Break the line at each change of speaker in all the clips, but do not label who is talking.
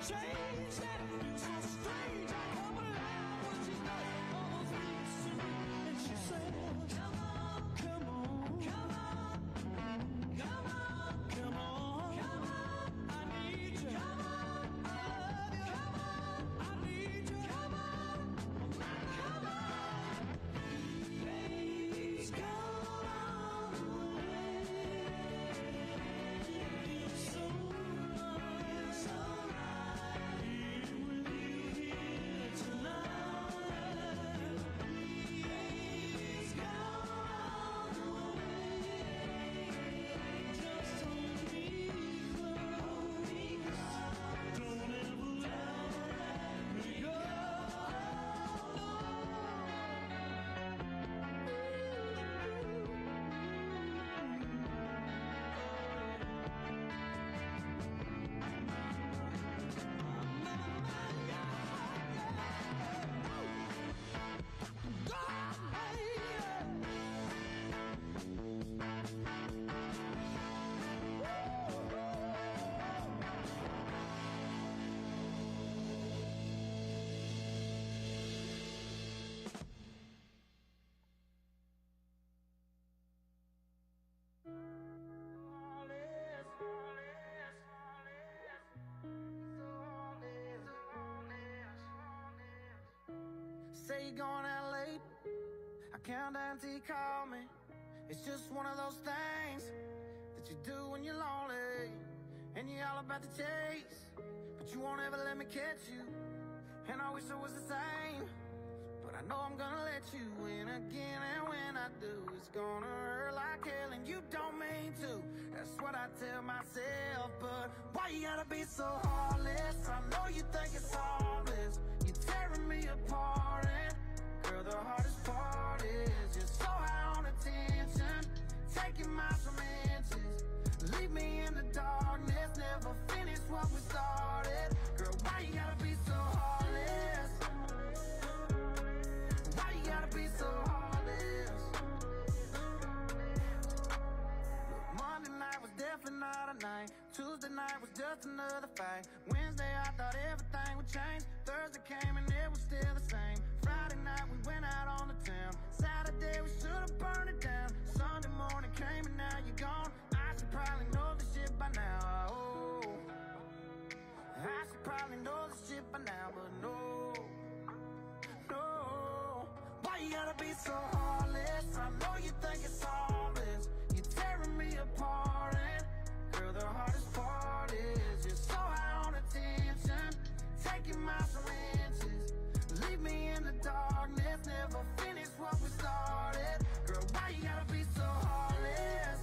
changed and it's so strange. I come alive when she's not all those weeks to me. And she says, come on, come on, come on, come on, come on, come on. I need you. Come on, I love you. Come on, I need you. Come on, come on. Baby's gone away. So right, so right. Here with you here tonight. Baby's gone away. Just hold me close. Don't ever let me go.
Say you're going out late, I count down till you call me. It's just one of those things that you do when you're lonely, and you're all about the chase, but you won't ever let me catch you. And I wish it was the same, but I know I'm gonna let you in again. And when I do, it's gonna hurt like hell, and you don't mean to. That's what I tell myself, but why you gotta be so heartless? I know you think it's harmless. You're tearing me apart, and girl, the hardest part is you're so high on attention, taking miles from inches. Leave me in the darkness, never finish what we started. Girl, why you gotta be so heartless? Why you gotta be so heartless? Look, Monday night was definitely not a night. Tuesday night was just another fight. Wednesday I thought everything would change. Thursday came and it was still the same. Friday night we went out on the town. Saturday we should've burned it down. Sunday morning came and now you're gone. I should probably know this shit by now. Oh, I should probably know this shit by now, but no, no. Why you gotta be so heartless? I know you think it's harmless. You're tearing me apart, and girl, the hardest part is you're so high on attention, taking miles from inches. Leave me in the darkness, never finish what we started. Girl, why you gotta be so heartless?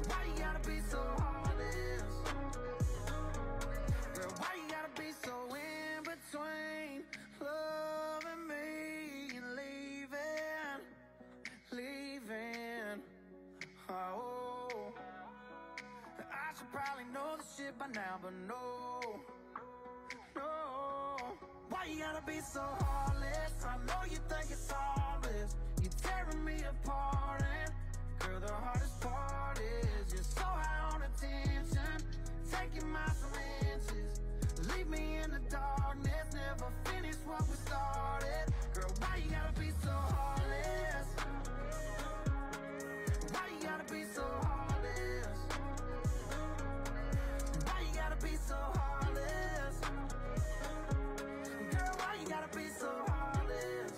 Why you gotta be so heartless? Girl, why you gotta be so in between loving me and leaving, leaving? Oh, I should probably know this shit by now, but no, no. Why you gotta be so heartless? I know you think it's harmless. You're tearing me apart, and girl, the hardest part is you're so high on attention, taking miles from inches. Leave me in the darkness, never finish what we started. Girl, why you gotta be so heartless? Why you gotta be so heartless? Why you gotta be so heartless? Girl, why you gotta be so heartless?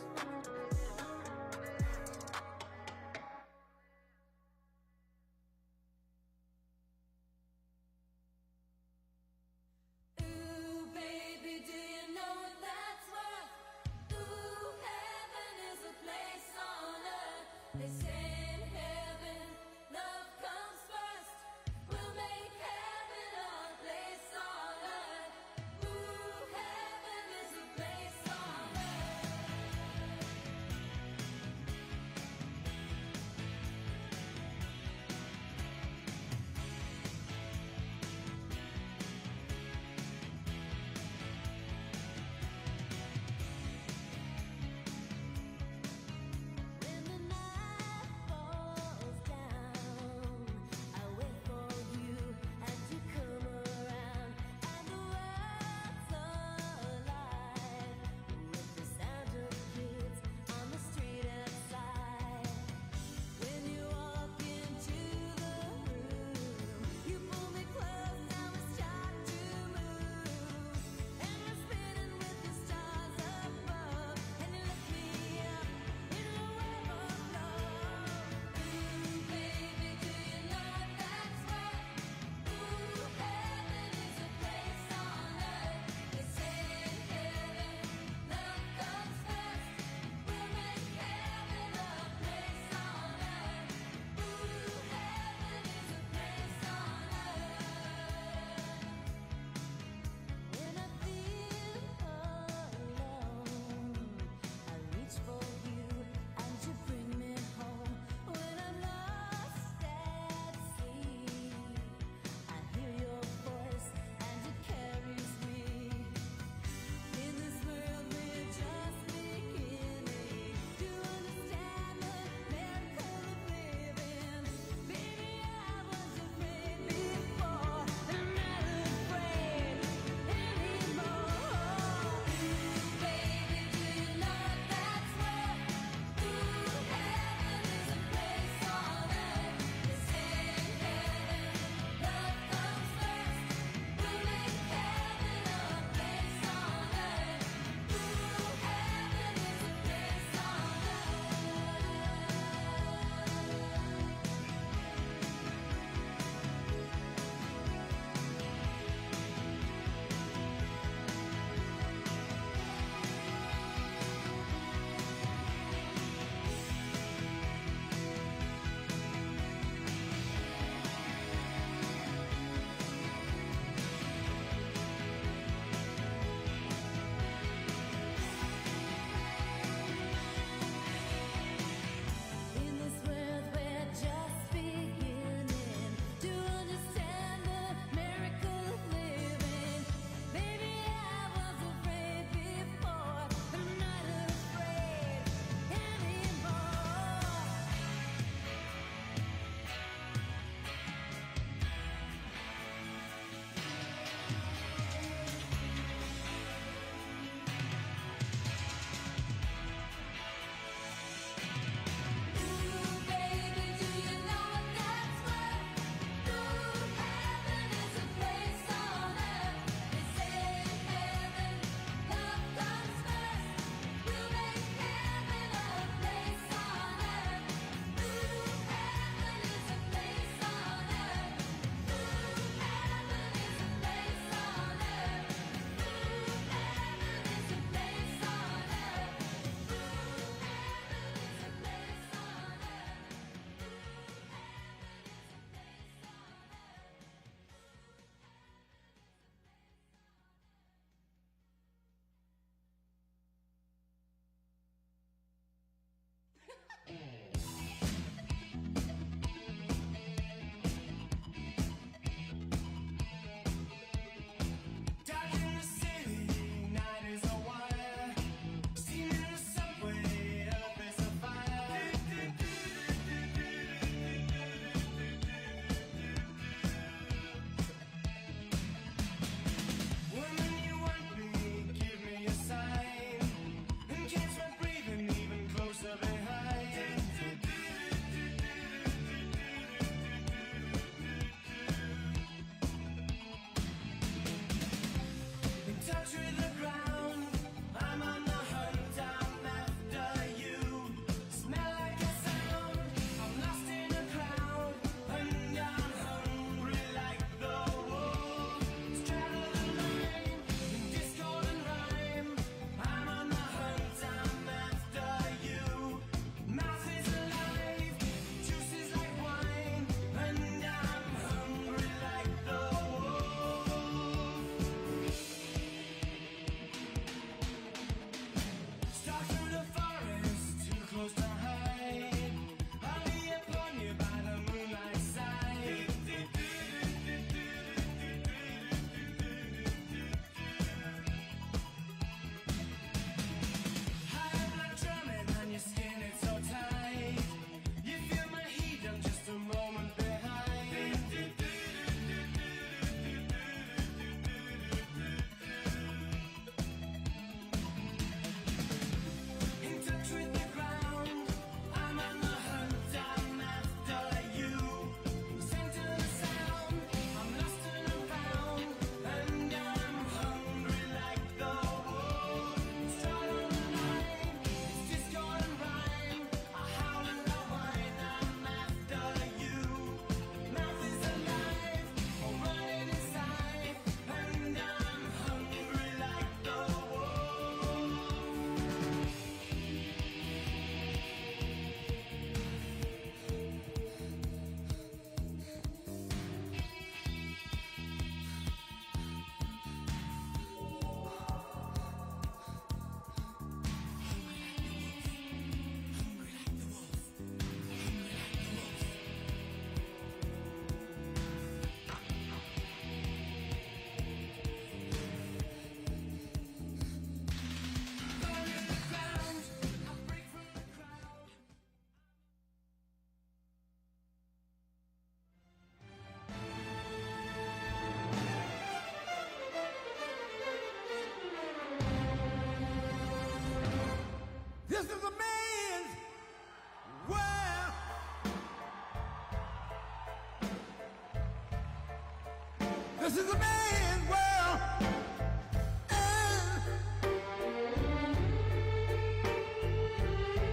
This is a man's world.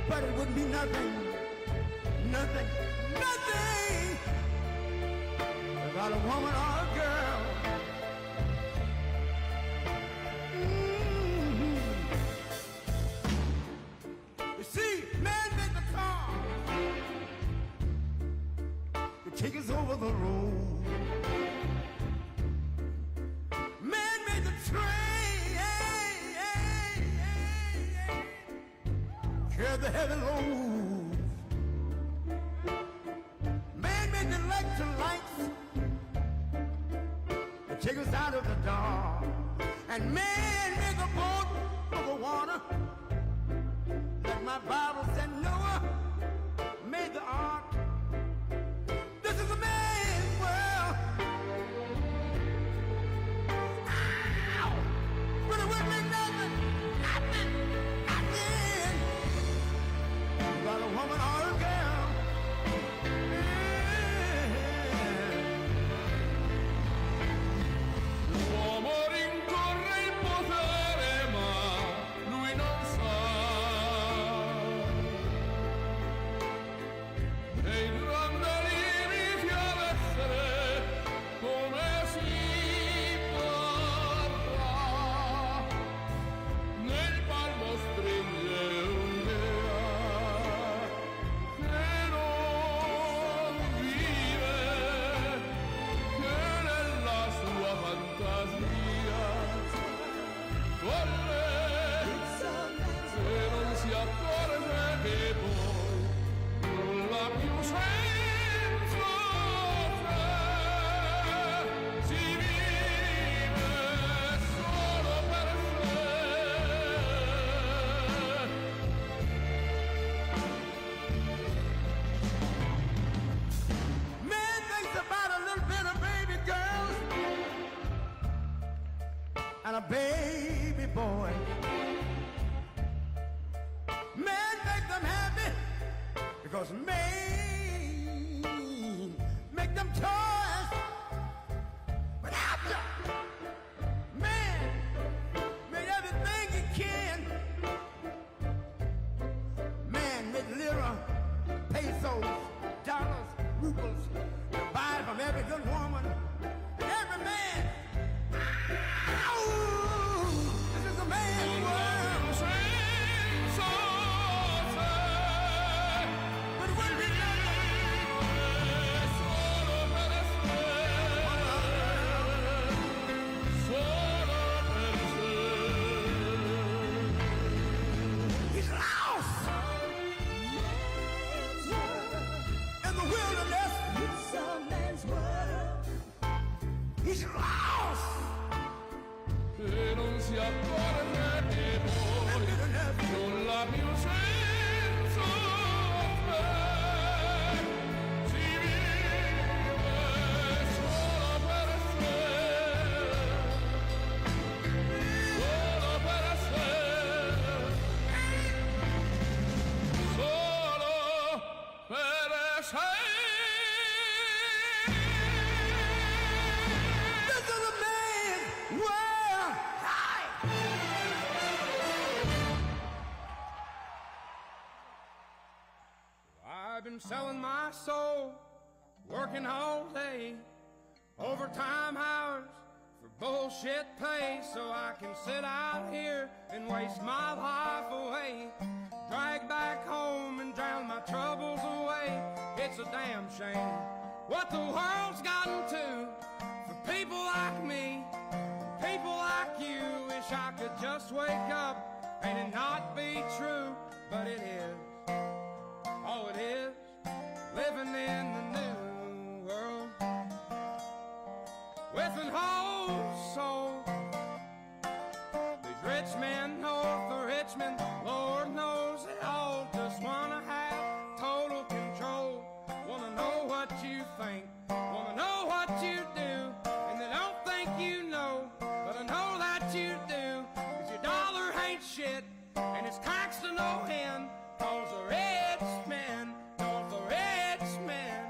But it wouldn't be nothing without a woman or a girl. You see, man made the car to take us over the road. Man made the train, carry the heavy loads. Man made the electric lights to take us out of the dark. And man made the boat over water. Like my Bible said, Noah made the ark. This is a man's world. Ow! But it wouldn't be nothing without a woman or a girl.
L'uomo rincorre il potere, ma lui non sa. E il grande inizia ad essere come si parla. Nel palmo stringe un'idea che non vive, che nella sua fantasia corre, se non si accorge che poi non l'ha più senso, si vive solo per sé.
Man thinks about a little bit of baby girls and a baby boy. Man make them happy because man make them toys. But after man made everything he can. Man made lira, pesos, dollars, rubles, to buy from every good woman and every man. Ow! This is a man's world. But it wouldn't be He's lost in the wilderness. He's lost.
E non si accorge che poi non l'ha più senso, si vive solo per sé, solo per sé, solo per sé.
This is a man's world. I've been selling my soul, working all day, overtime hours for bullshit pay, so I can sit out here and waste my life away, drag back home and drown my troubles away. It's a damn shame what the world's gotten to for people like me, people like you. Wish I could just wake up and it not be true, but it is. Oh, it is living in the new world with an whole soul. These rich men north of Richmond, Lord knows they all just wanna have total control. Wanna know what you think, wanna know what you do, and they don't think you know, but I know that you do, 'cause your dollar ain't shit, and it's taxed to no end, 'cause the rich men, north of Richmond.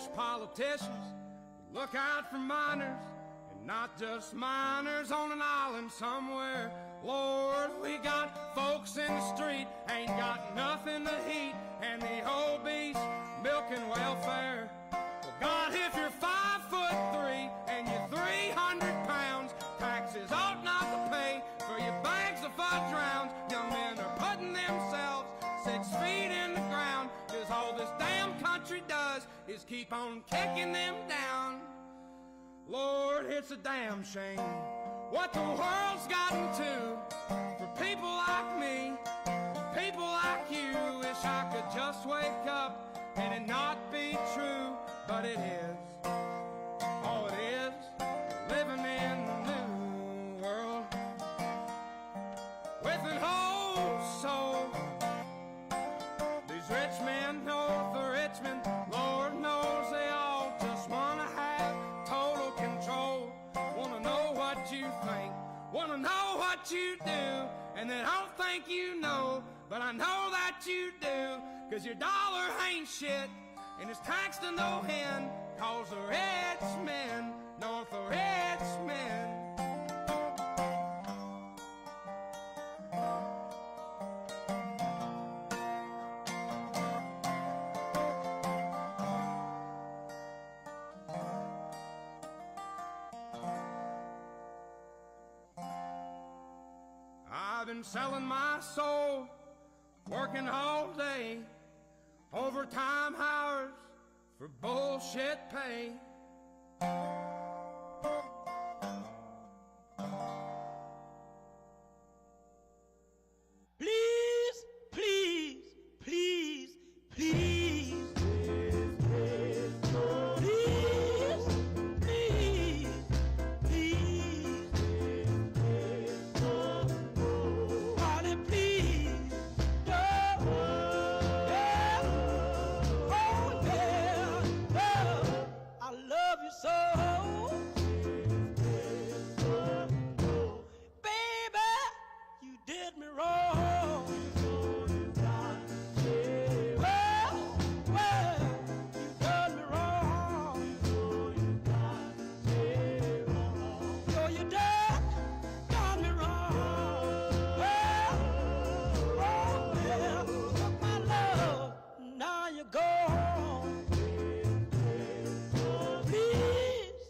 wish politicians would look out for miners, and not just miners on an island somewhere. Lord, we got folks in the street, ain't got nothing to eat, and the obese milking welfare. Well, God, if you're 5'3" and you're 300 pounds, taxes ought not to pay for your bags of fudge rounds. Young men are putting themselves 6 feet in the ground, 'cause all this damn country does is keep on kicking them down. Lord, it's a damn shame what the world's gotten to for people like me, people like you. Wish I could just wake up and it not be true, but it is. Oh, it is. Living in the new world with an old soul. These rich men know the rich men. Lord knows they all just want to have total control. Want to know what you think, want to know what you do, and they don't think you know, but I know that you do. 'Cause your dollar ain't shit, and it's taxed to no end, 'cause the rich men know the rich men. I've been selling my soul, working all day, overtime hours for bullshit pay.
Please, please, please, please. Please, please, please. Honey, please, yeah, yeah, oh yeah, yeah. I love you so. Baby, you did me wrong. Well, you done me wrong. So you done me wrong. Well, oh yeah, took my love, now you're gone. Please,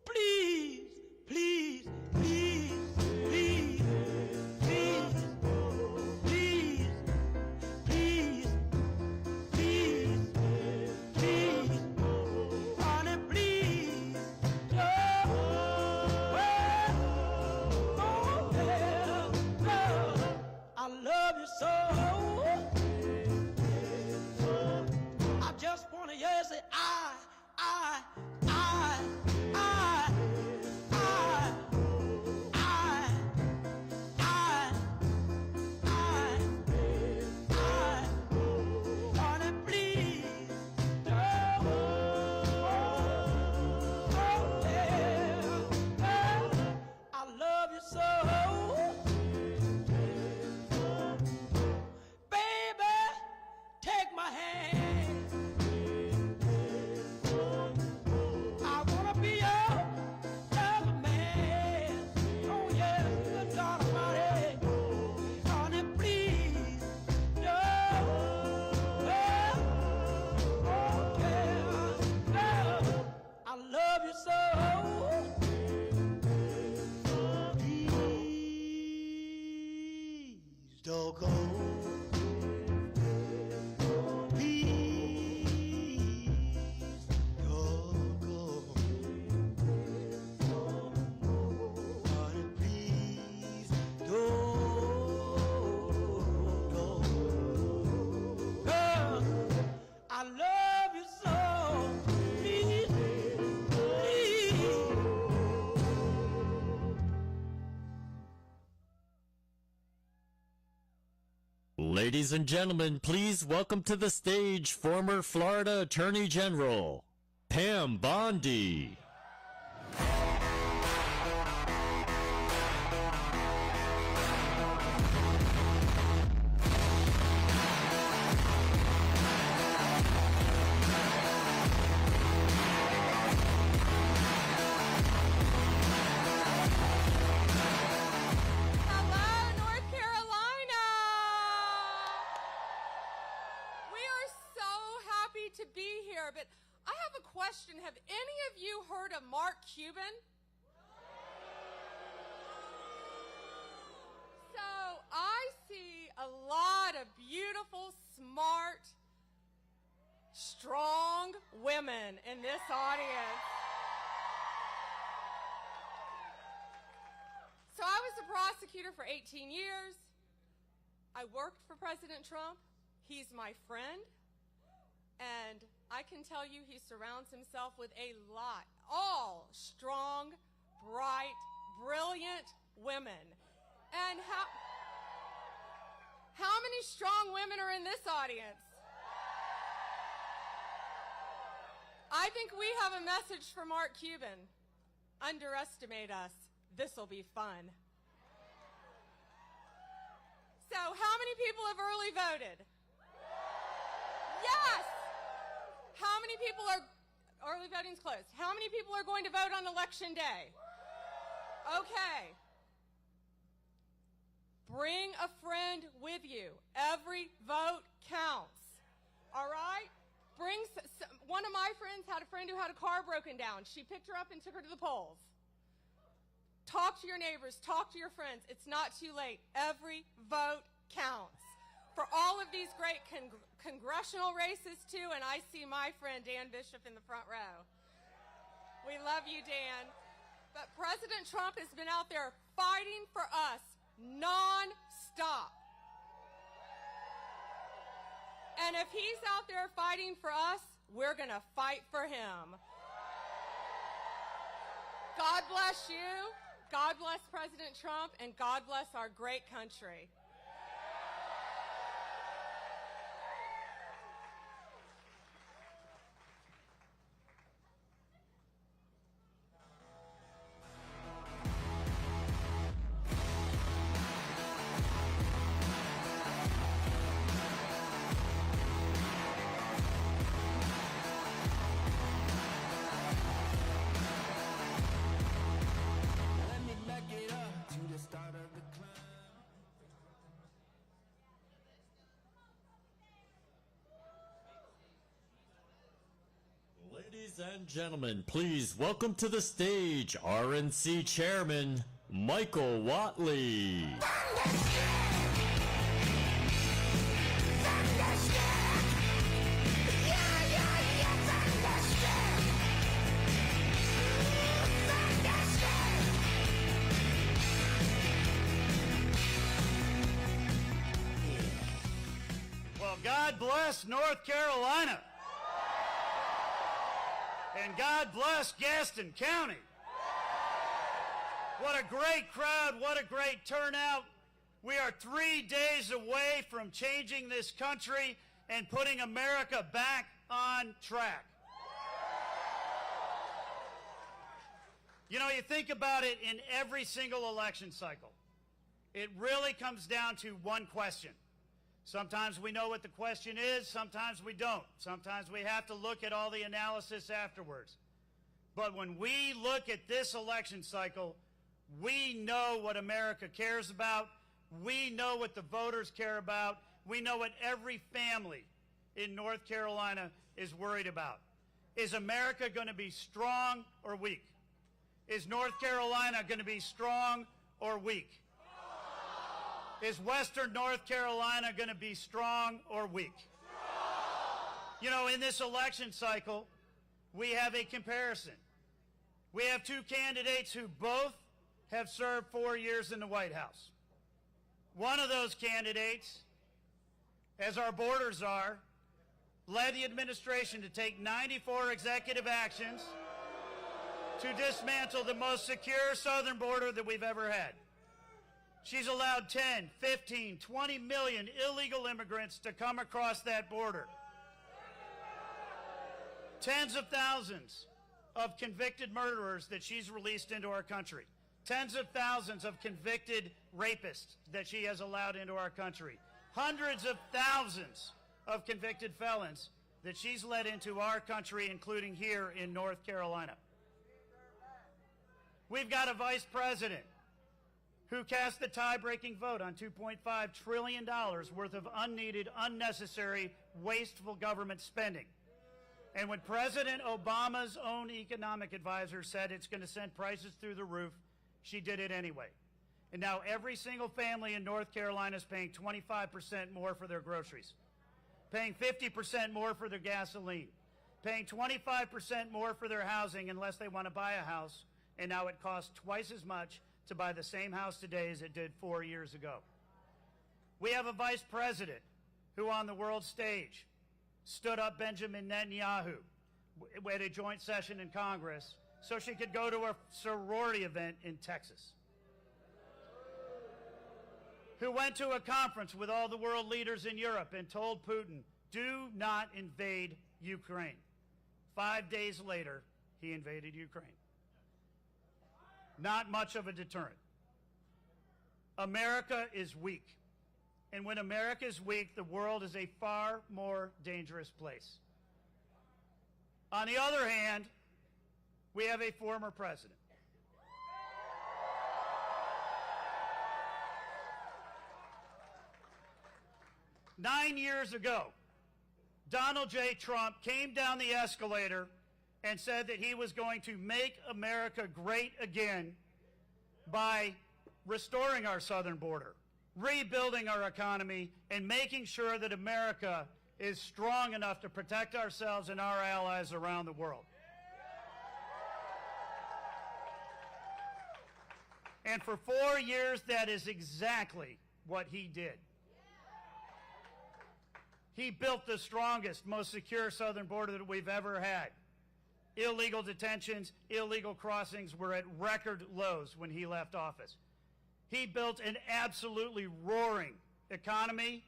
please, please, please, please, please, please, please, please, please, honey, please, oh, well, oh, yeah, well, I love you so. I just wanna hear you say, I, I, I, I, I, I, honey, please, oh, yeah, I love you so, baby, take my hand, I wanna be your lover man, oh yeah, good God Almighty, honey, please, no, oh, yeah, I love you so. Please don't go. Please don't go. Honey, please don't go. Girl, I love you so. Please, please.
Ladies and gentlemen, please welcome to the stage former Florida Attorney General, Pam Bondi.
We are so happy to be here, but I have a question. Have any of you heard of Mark Cuban? So I see a lot of beautiful, smart, strong women in this audience. So I was a prosecutor for 18 years. I worked for President Trump. He's my friend. And I can tell you he surrounds himself with a lot, all strong, bright, brilliant women. And how many strong women are in this audience? I think we have a message for Mark Cuban. Underestimate us. This'll be fun. So, how many people have early voted? Yes! How many people are, early voting's closed. How many people are going to vote on election day? Okay. Bring a friend with you. Every vote counts. All right? One of my friends had a friend who had a car broken down. She picked her up and took her to the polls. Talk to your neighbors. Talk to your friends. It's not too late. Every vote counts. For all of these great congressional races, too, and I see my friend Dan Bishop in the front row. We love you, Dan. But President Trump has been out there fighting for us non-stop. And if he's out there fighting for us, we're going to fight for him. God bless you. God bless President Trump, and God bless our great country.
Let me back it up to the start of the climb.
Ladies and gentlemen, please welcome to the stage RNC Chairman Michael Watley.
Well, God bless North Carolina. And God bless Gaston County. What a great crowd, what a great turnout. We are 3 days away from changing this country and putting America back on track. You know, you think about it in every single election cycle. It really comes down to one question. Sometimes we know what the question is, sometimes we don't. Sometimes we have to look at all the analysis afterwards. But when we look at this election cycle, we know what America cares about. We know what the voters care about. We know what every family in North Carolina is worried about. Is America going to be strong or weak? Is North Carolina going to be strong or weak? Is Western North Carolina going to be strong or weak? You know, in this election cycle, we have a comparison. We have two candidates who both have served 4 years in the White House. One of those candidates, as our borders are, led the administration to take 94 executive actions to dismantle the most secure southern border that we've ever had. She's allowed 10, 15, 20 million illegal immigrants to come across that border. Tens of thousands of convicted murderers that she's released into our country. Tens of thousands of convicted rapists that she has allowed into our country. Hundreds of thousands of convicted felons that she's led into our country, including here in North Carolina. We've got a vice president who cast the tie-breaking vote on $2.5 trillion worth of unneeded, unnecessary, wasteful government spending. And when President Obama's own economic advisor said it's going to send prices through the roof, she did it anyway. And now every single family in North Carolina is paying 25% more for their groceries, paying 50% more for their gasoline, paying 25% more for their housing unless they want to buy a house, and now it costs twice as much to buy the same house today as it did 4 years ago. We have a vice president who on the world stage stood up Benjamin Netanyahu at a joint session in Congress so she could go to a sorority event in Texas, who went to a conference with all the world leaders in Europe and told Putin, do not invade Ukraine. 5 days later, he invaded Ukraine. Not much of a deterrent. America is weak. And when America is weak, the world is a far more dangerous place. On the other hand, we have a former president. Nine years ago, Donald J. Trump came down the escalator and said that he was going to make America great again by restoring our southern border, rebuilding our economy, and making sure that America is strong enough to protect ourselves and our allies around the world. And for 4 years, that is exactly what he did. He built the strongest, most secure southern border that we've ever had. Illegal detentions, illegal crossings were at record lows when he left office. He built an absolutely roaring economy.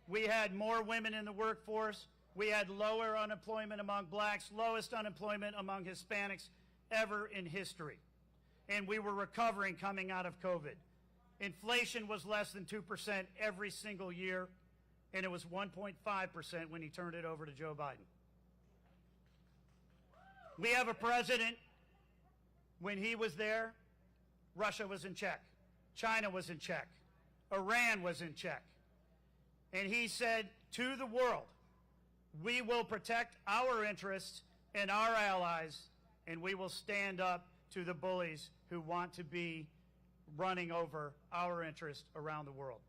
We had more women in the workforce. We had lower unemployment among blacks, lowest unemployment among Hispanics ever in history. And we were recovering coming out of COVID. Inflation was less than 2% every single year, and it was 1.5% when he turned it over to Joe Biden. We have a president, when he was there, Russia was in check. China was in check. Iran was in check. And he said to the world, we will protect our interests and our allies, and we will stand up to the bullies who want to be running over our interests around the world.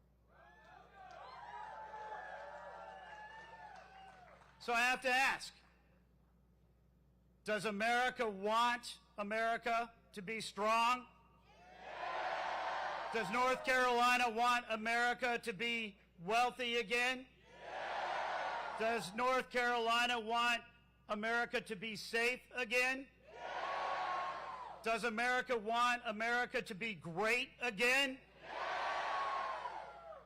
So I have to ask, does America want America to be strong? Does North Carolina want America to be wealthy again? Does North Carolina want America to be safe again? Does America want America to be great again?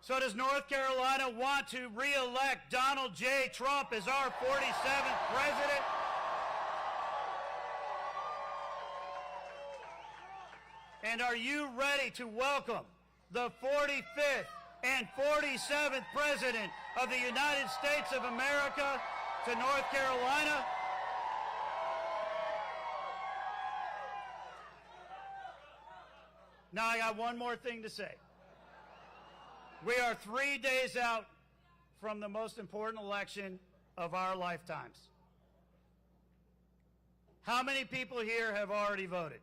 So does North Carolina want to re-elect Donald J. Trump as our 47th president? And are you ready to welcome the 45th and 47th President of the United States of America to North Carolina? Now I got one more thing to say. We are 3 days out from the most important election of our lifetimes. How many people here have already voted?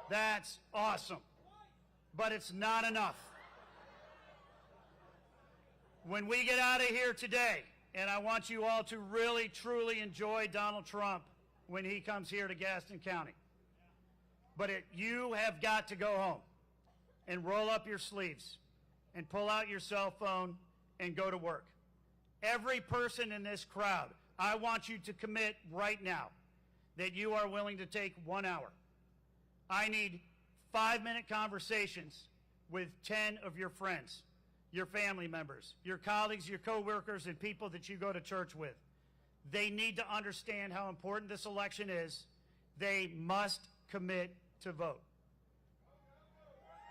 That's awesome. But it's not enough. When we get out of here today, and I want you all to really, truly enjoy Donald Trump when he comes here to Gaston County. But you have got to go home and roll up your sleeves and pull out your cell phone and go to work. Every person in this crowd, I want you to commit right now that you are willing to take 1 hour. I need 5-minute conversations with 10 of your friends, your family members, your colleagues, your coworkers, and people that you go to church with. They need to understand how important this election is. They must commit to vote.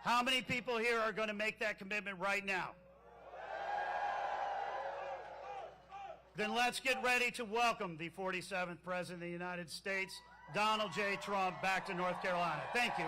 How many people here are going to make that commitment right now? Then let's get ready to welcome the 47th President of the United States, Donald J. Trump, back to North Carolina. Thank you.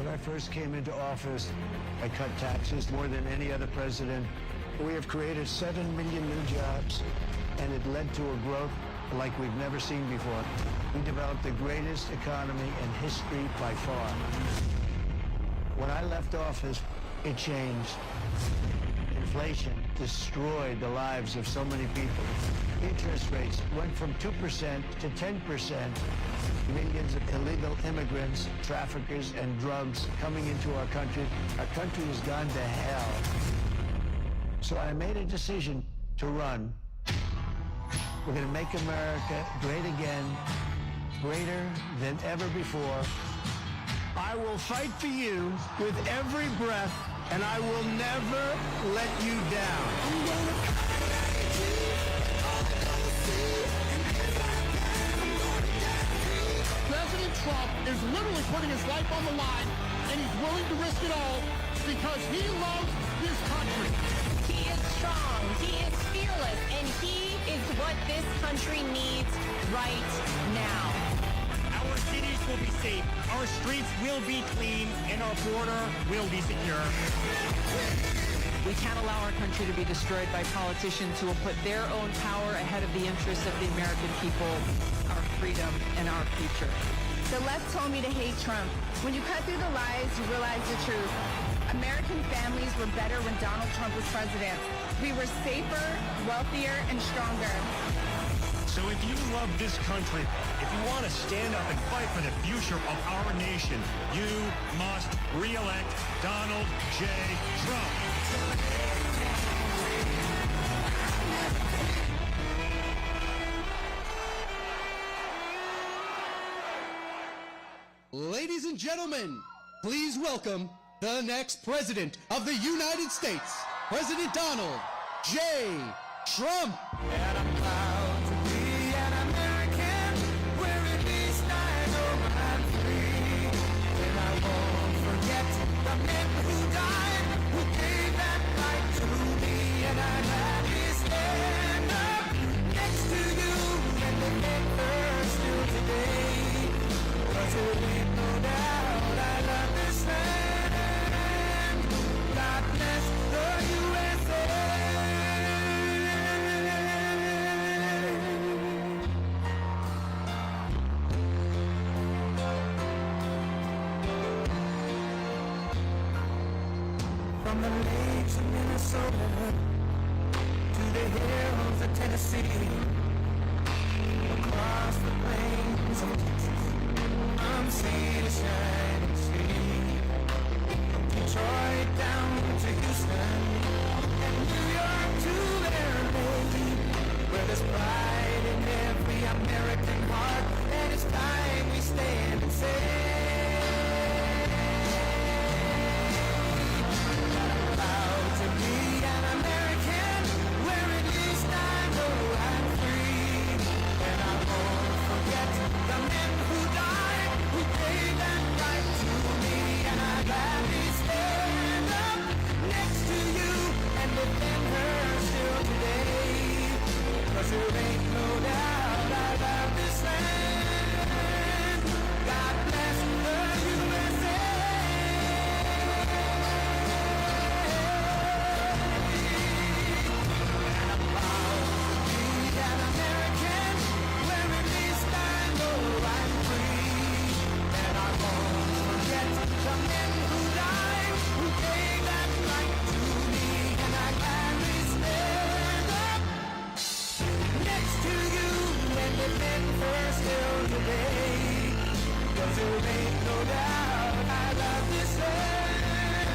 When I first came into office, I cut taxes more than any other president. We have created 7 million new jobs, and it led to a growth like we've never seen before. We developed the greatest economy in history by far. When I left office, it changed. Inflation destroyed the lives of so many people. Interest rates went from 2% to 10%. Millions of illegal immigrants, traffickers, and drugs coming into our country. Our country has gone to hell. So I made a decision to run. We're going to make America great again, greater than ever before. I will fight for you with every breath, and I will never let you down.
President Trump is literally putting his life on the line, and he's willing to risk it all because he loves this country.
He is strong, he is fearless, and he is what this country needs right now.
Our cities will be safe, our streets will be clean, and our border will be secure.
We can't allow our country to be destroyed by politicians who will put their own power ahead of the interests of the American people, our freedom, and our future.
The left told me to hate Trump. When you cut through the lies, you realize the truth. American families were better when Donald Trump was president. We were safer, wealthier, and stronger.
So if you love this country, if you want to stand up and fight for the future of our nation, you must re-elect Donald J. Trump.
Ladies and gentlemen, please welcome the next President of the United States, President Donald J. Trump.
And I'm proud to be an American, where at least I know I'm free. And I won't forget the men who died, who gave that right to me. And I'm happy stand up next to you and remember still today. 'Cause there ain't no doubt I love this land. God bless the USA. From the lakes of Minnesota to the hills of Tennessee, across the plains of Texas, from sea to shining sea, from Detroit down to Houston, and New York to LA, where there's pride in every American heart, and it's time we stand and say, proud to be an American, where at least I know I'm free. And I won't forget the men who died, who gave that right to me. And I'd gladly stand up next to you and defend her still today. 'Cause there ain't no doubt I love this land. God bless the USA. An American, where at least I know I'm free. And I won't forget the men who died, who gave that right to me. And I gladly stand up next to you and defend her still today. 'Cause there ain't no doubt I love this land.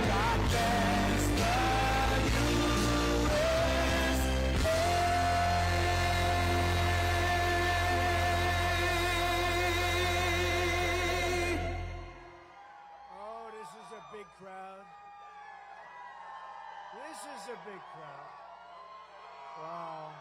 God bless the
Oh, this is a big crowd. This is a big crowd. Wow.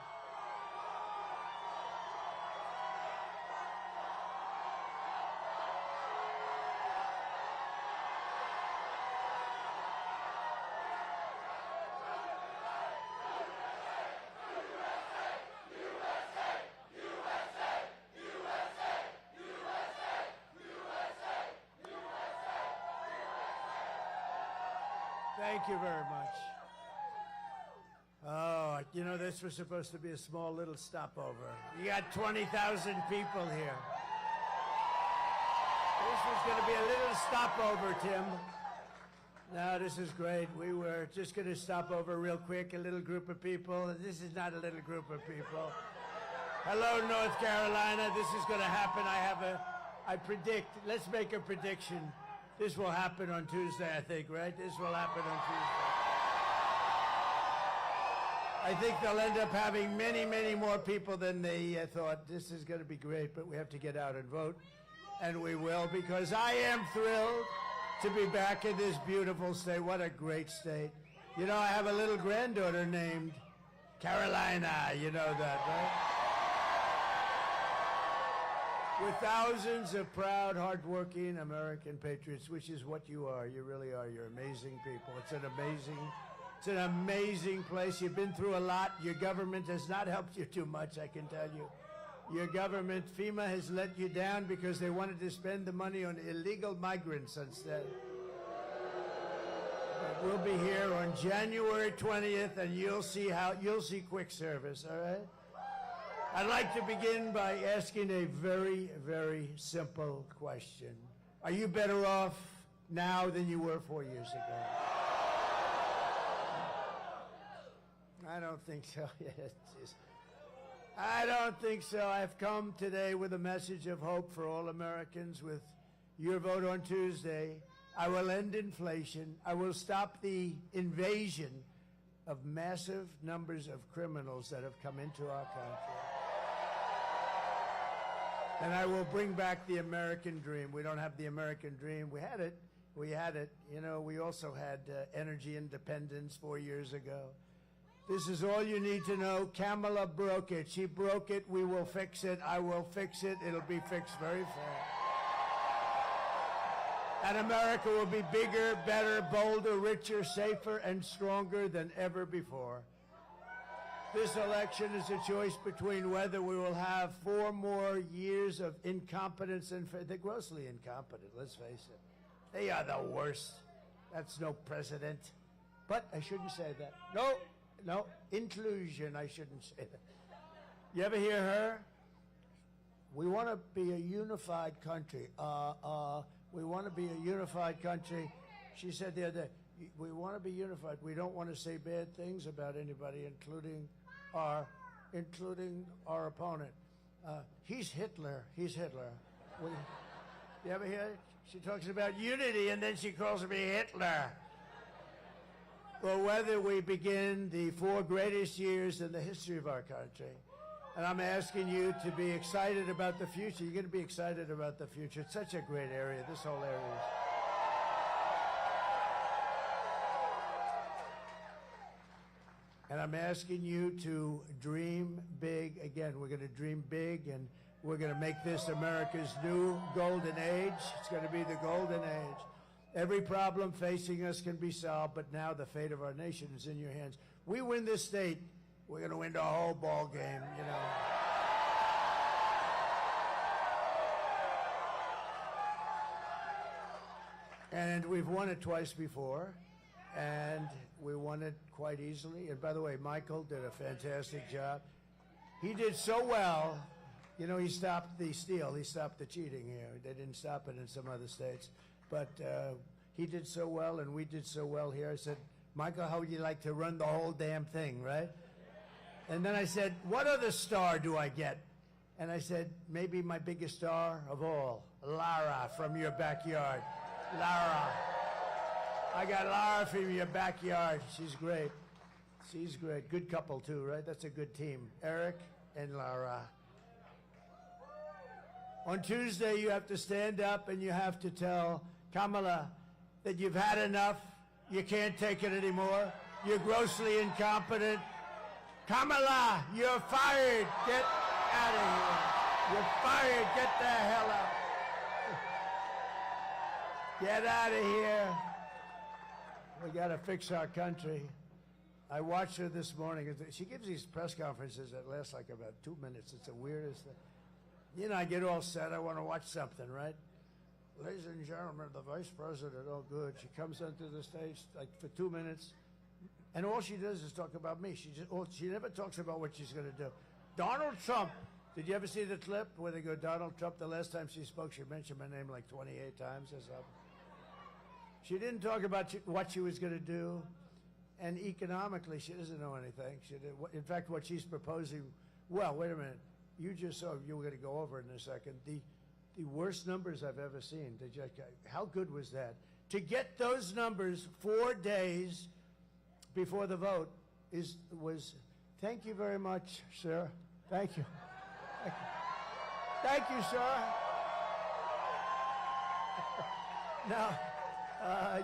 Thank you very much. Oh, you know, this was supposed to be a small little stopover. You got 20,000 people here. This was going to be a little stopover, Tim. No, this is great. We were just going to stop over real quick, a little group of people. This is not a little group of people. Hello, North Carolina. This is going to happen. I predict, let's make a prediction. This will happen on Tuesday, I think, right? This will happen on Tuesday. I think they'll end up having many, many more people than they thought. This is going to be great, but we have to get out and vote. And we will, because I am thrilled to be back in this beautiful state. What a great state. You know, I have a little granddaughter named Carolina. You know that, right? With thousands of proud, hardworking American patriots, which is what you are. You really are. You're amazing people. It's an amazing place. You've been through a lot. Your government has not helped you too much, I can tell you. Your government, FEMA, has let you down because they wanted to spend the money on illegal migrants instead. But we'll be here on January 20th, and you'll see quick service, all right? I'd like to begin by asking a very, very simple question. Are you better off now than you were 4 years ago? I don't think so. I don't think so. I've come today with a message of hope for all Americans. With your vote on Tuesday, I will end inflation. I will stop the invasion of massive numbers of criminals that have come into our country. And I will bring back the American dream. We don't have the American dream. We had it. We had it. You know, we also had energy independence 4 years ago. This is all you need to know. Kamala broke it. She broke it. We will fix it. I will fix it. It'll be fixed very fast. And America will be bigger, better, bolder, richer, safer, and stronger than ever before. This election is a choice between whether we will have 4 more years of incompetence and they're grossly incompetent, let's face it. They are the worst. That's no president. But I shouldn't say that. No, inclusion, I shouldn't say that. You ever hear her? We want to be a unified country. We want to be a unified country. She said the other day, we want to be unified. We don't want to say bad things about anybody, including our opponent. He's Hitler. He's Hitler. You ever hear it? She talks about unity, and then she calls me Hitler. Well, whether we begin the 4 greatest years in the history of our country, and I'm asking you to be excited about the future. You're going to be excited about the future. It's such a great area, this whole area is. And I'm asking you to dream big. Again, we're going to dream big, and we're going to make this America's new golden age. It's going to be the golden age. Every problem facing us can be solved, but now the fate of our nation is in your hands. We win this state, we're going to win the whole ball game, you know. And we've won it twice before, and we won it quite easily. And by the way, Michael did a fantastic job. He did so well. You know, he stopped the steal. He stopped the cheating here. They didn't stop it in some other states. But he did so well, and we did so well here. I said, Michael, how would you like to run the whole damn thing, right? And then I said, what other star do I get? And I said, maybe my biggest star of all, Lara from your backyard. Lara. I got Lara from your backyard. She's great. She's great. Good couple, too, right? That's a good team. Eric and Lara. On Tuesday, you have to stand up and you have to tell Kamala that you've had enough. You can't take it anymore. You're grossly incompetent. Kamala, you're fired. Get out of here. You're fired. Get the hell out. Get out of here. We got to fix our country. I watched her this morning. She gives these press conferences that last like about 2 minutes. It's the weirdest thing. You know, I get all set. I want to watch something, right? Ladies and gentlemen, the vice president, oh good. She comes onto the stage like for 2 minutes, and all she does is talk about me. She never talks about what she's going to do. Donald Trump. Did you ever see the clip where they go, Donald Trump? The last time she spoke, she mentioned my name like 28 times or something. She didn't talk about what she was going to do, and economically, she doesn't know anything. In fact, what she's proposing, well, wait a minute. You just saw, you were going to go over it in a second, the worst numbers I've ever seen. How good was that? To get those numbers 4 days before the vote was, thank you very much, sir. Thank you. Thank you, sir. Now,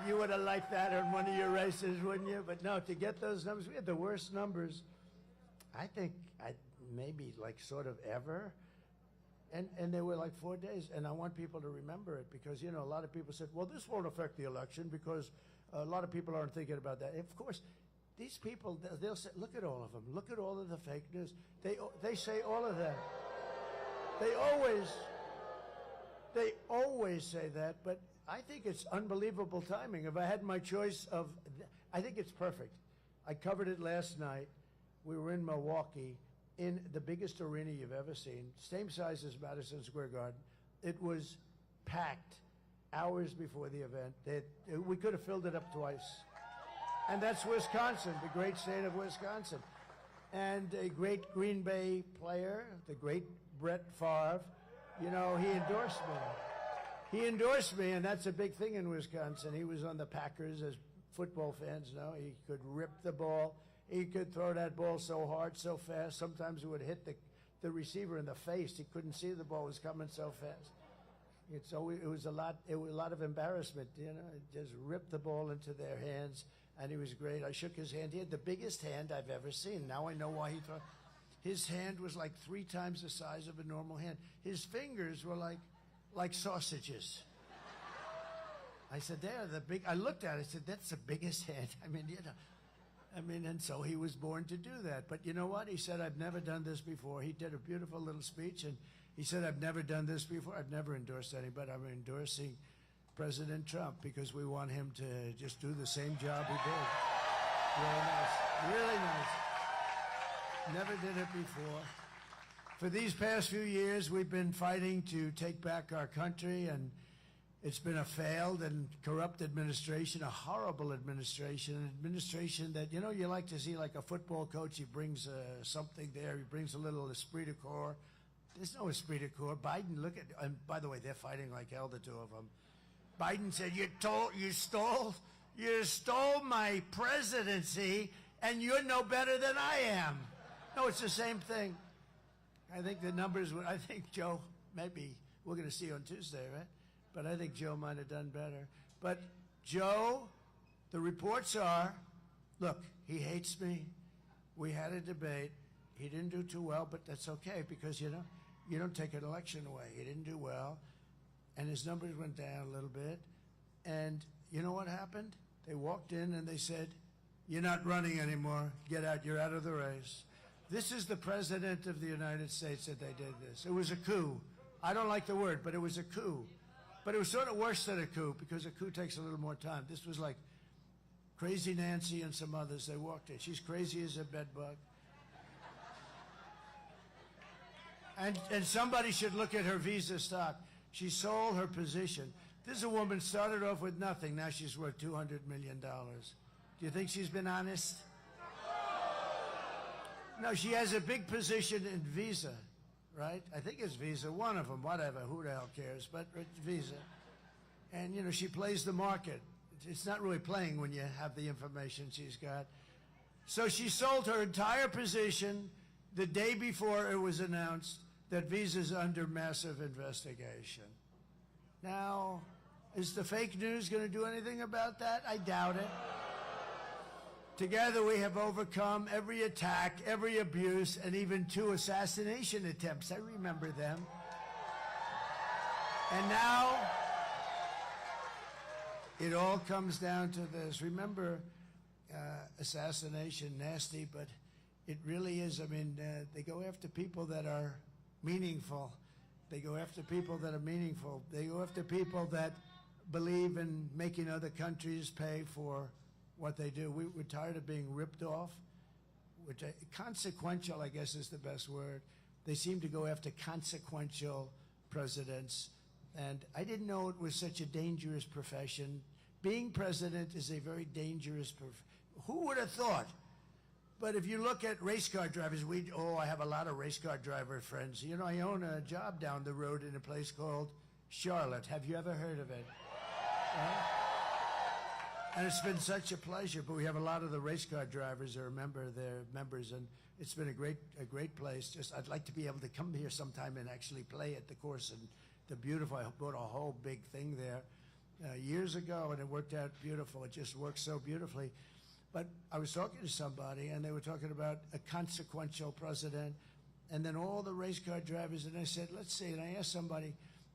you would have liked that on one of your races, wouldn't you? But no, to get those numbers, we had the worst numbers, I think, maybe like sort of ever. And they were like 4 days. And I want people to remember it because, you know, a lot of people said, well, this won't affect the election because a lot of people aren't thinking about that. Of course, these people, they'll say, look at all of them. Look at all of the fake news. They say all of that. They always say that, but I think it's unbelievable timing. If I had my choice of, I think it's perfect. I covered it last night. We were in Milwaukee in the biggest arena you've ever seen, same size as Madison Square Garden. It was packed hours before the event. We could have filled it up twice. And that's Wisconsin, the great state of Wisconsin. And a great Green Bay player, the great Brett Favre, you know, he endorsed me. He endorsed me, and that's a big thing in Wisconsin. He was on the Packers, as football fans know. He could rip the ball. He could throw that ball so hard, so fast. Sometimes it would hit the receiver in the face. He couldn't see the ball was coming so fast. It was a lot of embarrassment, you know. It just ripped the ball into their hands, and he was great. I shook his hand. He had the biggest hand I've ever seen. Now I know why he thought. His hand was like 3 times the size of a normal hand. His fingers were like sausages. I said, they're the big. I looked at it. I said, that's the biggest hand. I mean, you know. And so he was born to do that. But you know what? He said, I've never done this before. He did a beautiful little speech, and he said, I've never done this before. I've never endorsed anybody. I'm endorsing President Trump because we want him to just do the same job he did. Really nice. Really nice. Never did it before. For these past few years, we've been fighting to take back our country, and it's been a failed and corrupt administration, a horrible administration, an administration that, you know, you like to see like a football coach. He brings something there. He brings a little esprit de corps. There's no esprit de corps. Biden, look at, and by the way, they're fighting like hell, the two of them. Biden said, you stole my presidency, and you're no better than I am. No, it's the same thing. I think the numbers, I think Joe, maybe, we're going to see on Tuesday, right? But I think Joe might have done better. But Joe, the reports are, look, he hates me. We had a debate. He didn't do too well, but that's okay because, you know, you don't take an election away. He didn't do well, and his numbers went down a little bit. And you know what happened? They walked in and they said, you're not running anymore. Get out. You're out of the race. This is the President of the United States that they did this. It was a coup. I don't like the word, but it was a coup. But it was sort of worse than a coup because a coup takes a little more time. This was like Crazy Nancy and some others. They walked in. She's crazy as a bedbug. And somebody should look at her Visa stock. She sold her position. This is a woman started off with nothing. Now she's worth $200 million. Do you think she's been honest? No, she has a big position in Visa, right? I think it's Visa, one of them, whatever, who the hell cares, but it's Visa. And, you know, she plays the market. It's not really playing when you have the information she's got. So she sold her entire position the day before it was announced that Visa's under massive investigation. Now, is the fake news going to do anything about that? I doubt it. Together we have overcome every attack, every abuse, and even 2 assassination attempts. I remember them. And now it all comes down to this. Remember, assassination, nasty, but it really is. I mean, they go after people that are meaningful. They go after people that are meaningful. They go after people that believe in making other countries pay for what they do. We're tired of being ripped off. Consequential, I guess, is the best word. They seem to go after consequential presidents. And I didn't know it was such a dangerous profession. Being president is a very dangerous profession. Who would have thought? But if you look at race car drivers, I have a lot of race car driver friends. You know, I own a job down the road in a place called Charlotte. Have you ever heard of it? And it's been such a pleasure. But we have a lot of the race car drivers that remember their members, and it's been a great place. Just I'd like to be able to come here sometime and actually play at the course. And the beautiful, I bought a whole big thing there years ago, and it worked out beautiful. It just works so beautifully. But I was talking to somebody, and they were talking about a consequential president, and then all the race car drivers, and I said, let's see, and I asked somebody,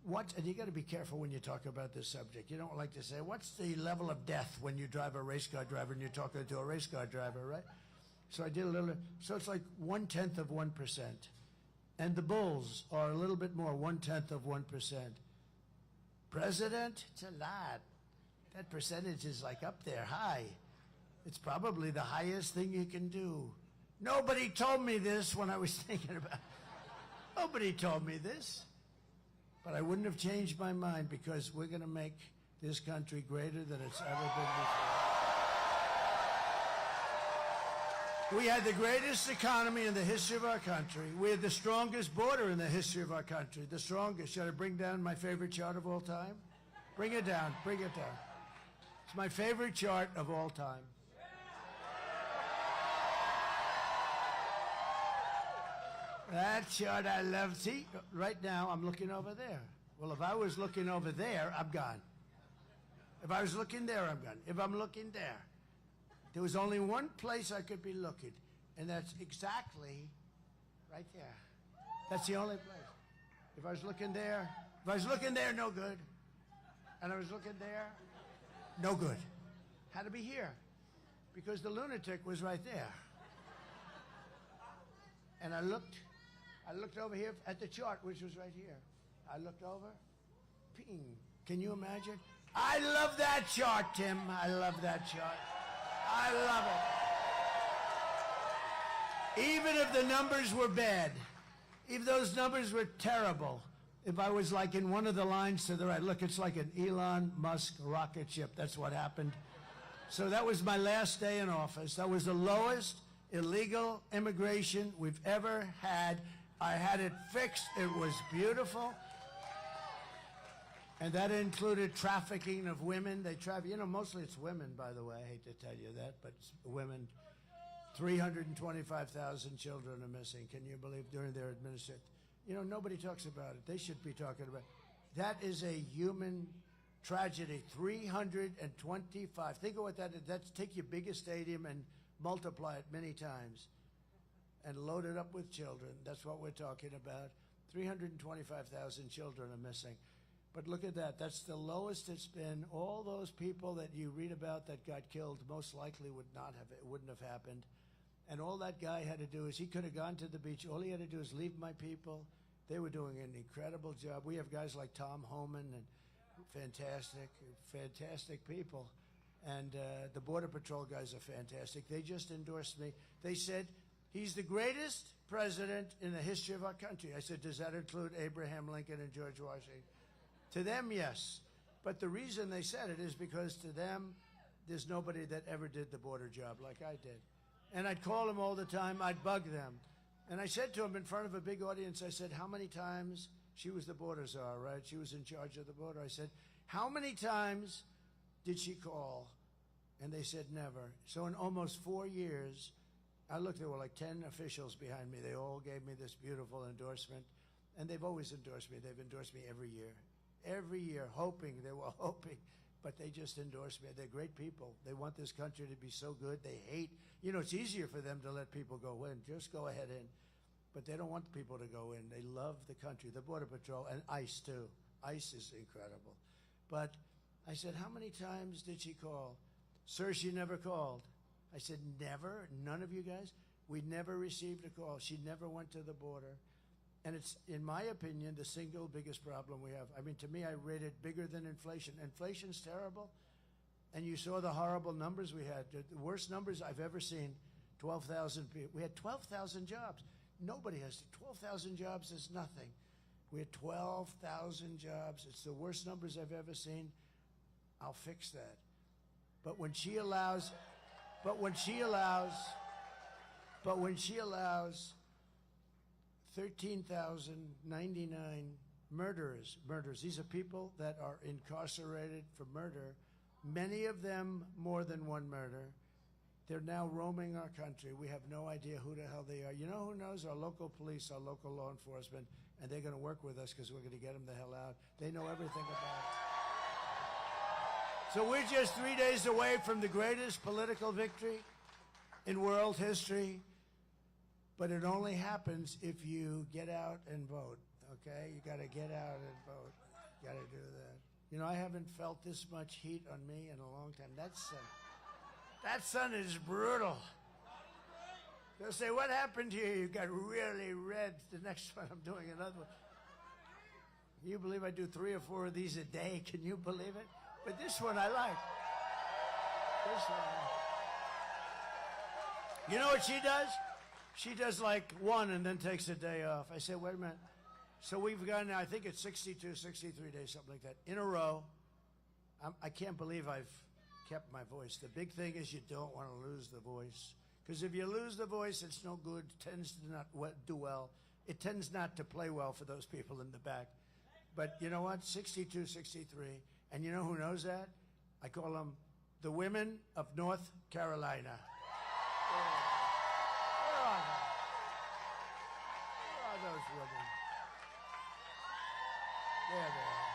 and you got to be careful when you talk about this subject. You don't like to say, what's the level of death when you drive a race car driver and you're talking to a race car driver, right? So I did a little, so it's like 1/10 of 1%. And the bulls are a little bit more, 1/10 of 1%. President, it's a lot. That percentage is like up there, high. It's probably the highest thing you can do. Nobody told me this when I was thinking about it. Nobody told me this. But I wouldn't have changed my mind because we're going to make this country greater than it's ever been before. We had the greatest economy in the history of our country. We had the strongest border in the history of our country. The strongest. Should I bring down my favorite chart of all time? Bring it down. Bring it down. It's my favorite chart of all time. That chart I love. See, right now I'm looking over there. Well, if I was looking over there, I'm gone. If I was looking there, I'm gone. If I'm looking there was only one place I could be looking, and that's exactly right there. That's the only place. If I was looking there, no good. And I was looking there, no good. Had to be here, because the lunatic was right there. And I looked over here at the chart, which was right here. I looked over, ping. Can you imagine? I love that chart, Tim. I love that chart. I love it. Even if the numbers were bad, if those numbers were terrible, if I was like in one of the lines to the right, look, it's like an Elon Musk rocket ship. That's what happened. So that was my last day in office. That was the lowest illegal immigration we've ever had. I had it fixed. It was beautiful. And that included trafficking of women. They traffic, mostly it's women, by the way. I hate to tell you that, but it's women. 325,000 children are missing. Can you believe during their administration? Nobody talks about it. They should be talking about it. That is a human tragedy. 325. Think of what that is. That's take your biggest stadium and multiply it many times and load it up with children. That's what we're talking about. 325,000 children are missing. But look at that. That's the lowest it's been. All those people that you read about that got killed most likely wouldn't have happened. And all that guy had to do is he could have gone to the beach. All he had to do is leave my people. They were doing an incredible job. We have guys like Tom Homan and fantastic people. And the Border Patrol guys are fantastic. They just endorsed me. They said, he's the greatest president in the history of our country. I said, does that include Abraham Lincoln and George Washington? To them, yes. But the reason they said it is because to them, there's nobody that ever did the border job like I did. And I'd call them all the time. I'd bug them. And I said to them in front of a big audience, I said, how many times, she was the border czar, right? She was in charge of the border. I said, how many times did she call? And they said never. So in almost 4 years, I looked, there were like 10 officials behind me. They all gave me this beautiful endorsement. And they've always endorsed me. They've endorsed me every year. Every year, they were hoping, but they just endorsed me. They're great people. They want this country to be so good. They hate, it's easier for them to let people go in. Just go ahead in. But they don't want people to go in. They love the country, the Border Patrol, and ICE too. ICE is incredible. But I said, how many times did she call? Sir, she never called. I said, never? None of you guys? We never received a call. She never went to the border. And it's, in my opinion, the single biggest problem we have. I mean, to me, I rate it bigger than inflation. Inflation's terrible. And you saw the horrible numbers we had. The worst numbers I've ever seen, 12,000 people. We had 12,000 jobs. Nobody has 12,000 jobs is nothing. We had 12,000 jobs. It's the worst numbers I've ever seen. I'll fix that. But when she allows 13,099 murderers. These are people that are incarcerated for murder, many of them more than one murder. They're now roaming our country. We have no idea who the hell they are. You know who knows? Our local police, our local law enforcement, and they're going to work with us because we're going to get them the hell out. They know everything about it. So we're just 3 days away from the greatest political victory in world history. But it only happens if you get out and vote, okay? You got to get out and vote. You got to do that. I haven't felt this much heat on me in a long time. That sun is brutal. They'll say, what happened to you? You got really red. The next one, I'm doing another one. Can you believe I do 3 or 4 of these a day? Can you believe it? But this one I like. This one I like. You know what she does? She does like one and then takes a day off. I say, wait a minute. So we've gone now, I think it's 62, 63 days, something like that, in a row. I can't believe I've kept my voice. The big thing is you don't want to lose the voice. Because if you lose the voice, it's no good. It tends to not do well. It tends not to play well for those people in the back. But you know what? 62, 63. And you know who knows that? I call them the women of North Carolina.
those women. There they are.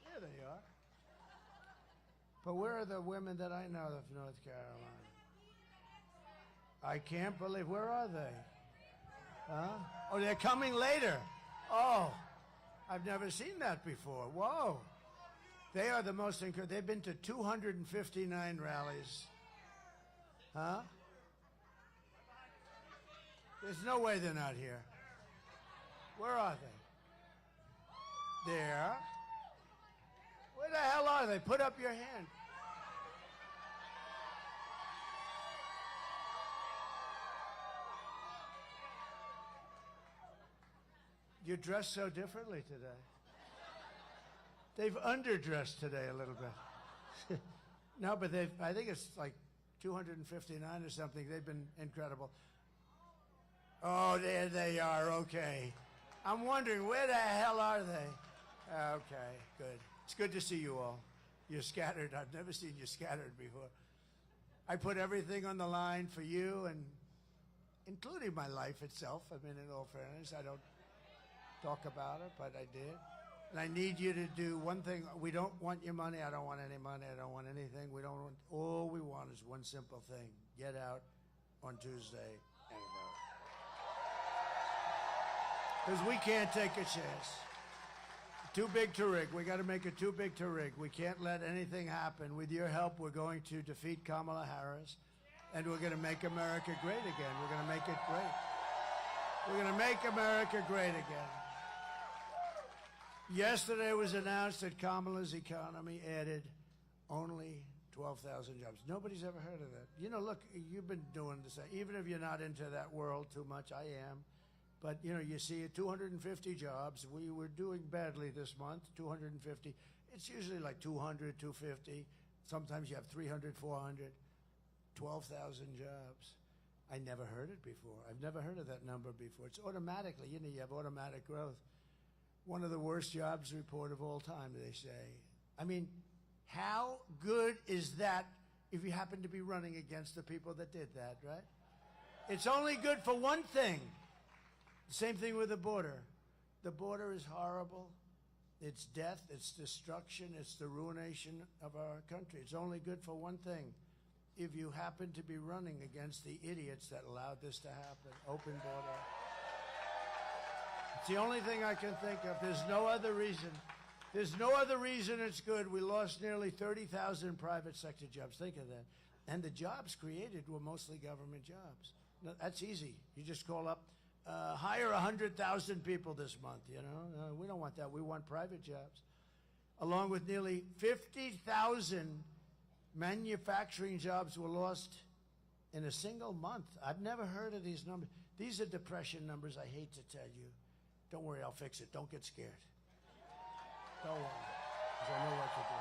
There they are. But where are the women that I know of North Carolina? I can't believe. Where are they? Huh? Oh, they're coming later. Oh, I've never seen that before. Whoa. They are the most incredible. They've been to 259 rallies. Huh? There's no way they're not here. Where are they? There. Where the hell are they? Put up your hand. You dress so differently today. They've underdressed today a little bit. No, but I think it's like 259 or something. They've been incredible. Oh, there they are. Okay. I'm wondering, where the hell are they? Okay, good. It's good to see you all. You're scattered. I've never seen you scattered before. I put everything on the line for you, and including my life itself. I mean, in all fairness, I don't talk about it, but I did. And I need you to do one thing. We don't want your money. I don't want any money. I don't want anything. We don't want. All we want is one simple thing: get out on Tuesday and vote. Because we can't take a chance. Too big to rig. We got to make it too big to rig. We can't let anything happen. With your help, we're going to defeat Kamala Harris, and we're going to make America great again. We're going to make it great. We're going to make America great again. Yesterday it was announced that Kamala's economy added only 12,000 jobs. Nobody's ever heard of that. You know, look, you've been doing this. Even if you're not into that world too much, I am. But, you know, you see it, 250 jobs. We were doing badly this month, 250. It's usually like 200, 250. Sometimes you have 300, 400, 12,000 jobs. I never heard it before. I've never heard of that number before. It's automatically, you know, you have automatic growth. One of the worst jobs report of all time, they say. I mean, how good is that if you happen to be running against the people that did that, right? It's only good for one thing. Same thing with the border. The border is horrible. It's death, it's destruction, it's the ruination of our country. It's only good for one thing. If you happen to be running against the idiots that allowed this to happen, open border. It's the only thing I can think of. There's no other reason. There's no other reason it's good. We lost nearly 30,000 private sector jobs. Think of that. And the jobs created were mostly government jobs. No, that's easy. You just call up, hire 100,000 people this month, you know. We don't want that. We want private jobs. Along with nearly 50,000 manufacturing jobs were lost in a single month. I've never heard of these numbers. These are depression numbers, I hate to tell you. Don't worry, I'll fix it. Don't get scared. Don't worry, because I know what to do.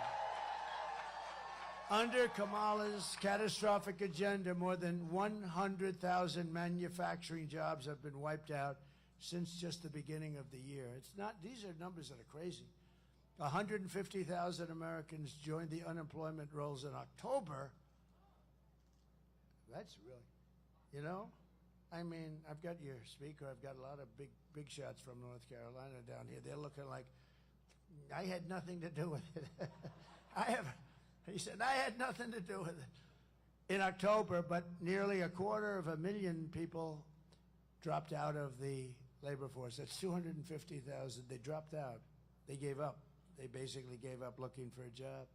Under Kamala's catastrophic agenda, more than 100,000 manufacturing jobs have been wiped out since just the beginning of the year. It's not, these are numbers that are crazy. 150,000 Americans joined the unemployment rolls in October. That's really, you know? I mean, I've got your speaker. I've got a lot of big shots from North Carolina down here. They're looking like I had nothing to do with it. He said, I had nothing to do with it. In October, but nearly 250,000 people dropped out of the labor force. That's 250,000. They dropped out. They gave up. They basically gave up looking for a job.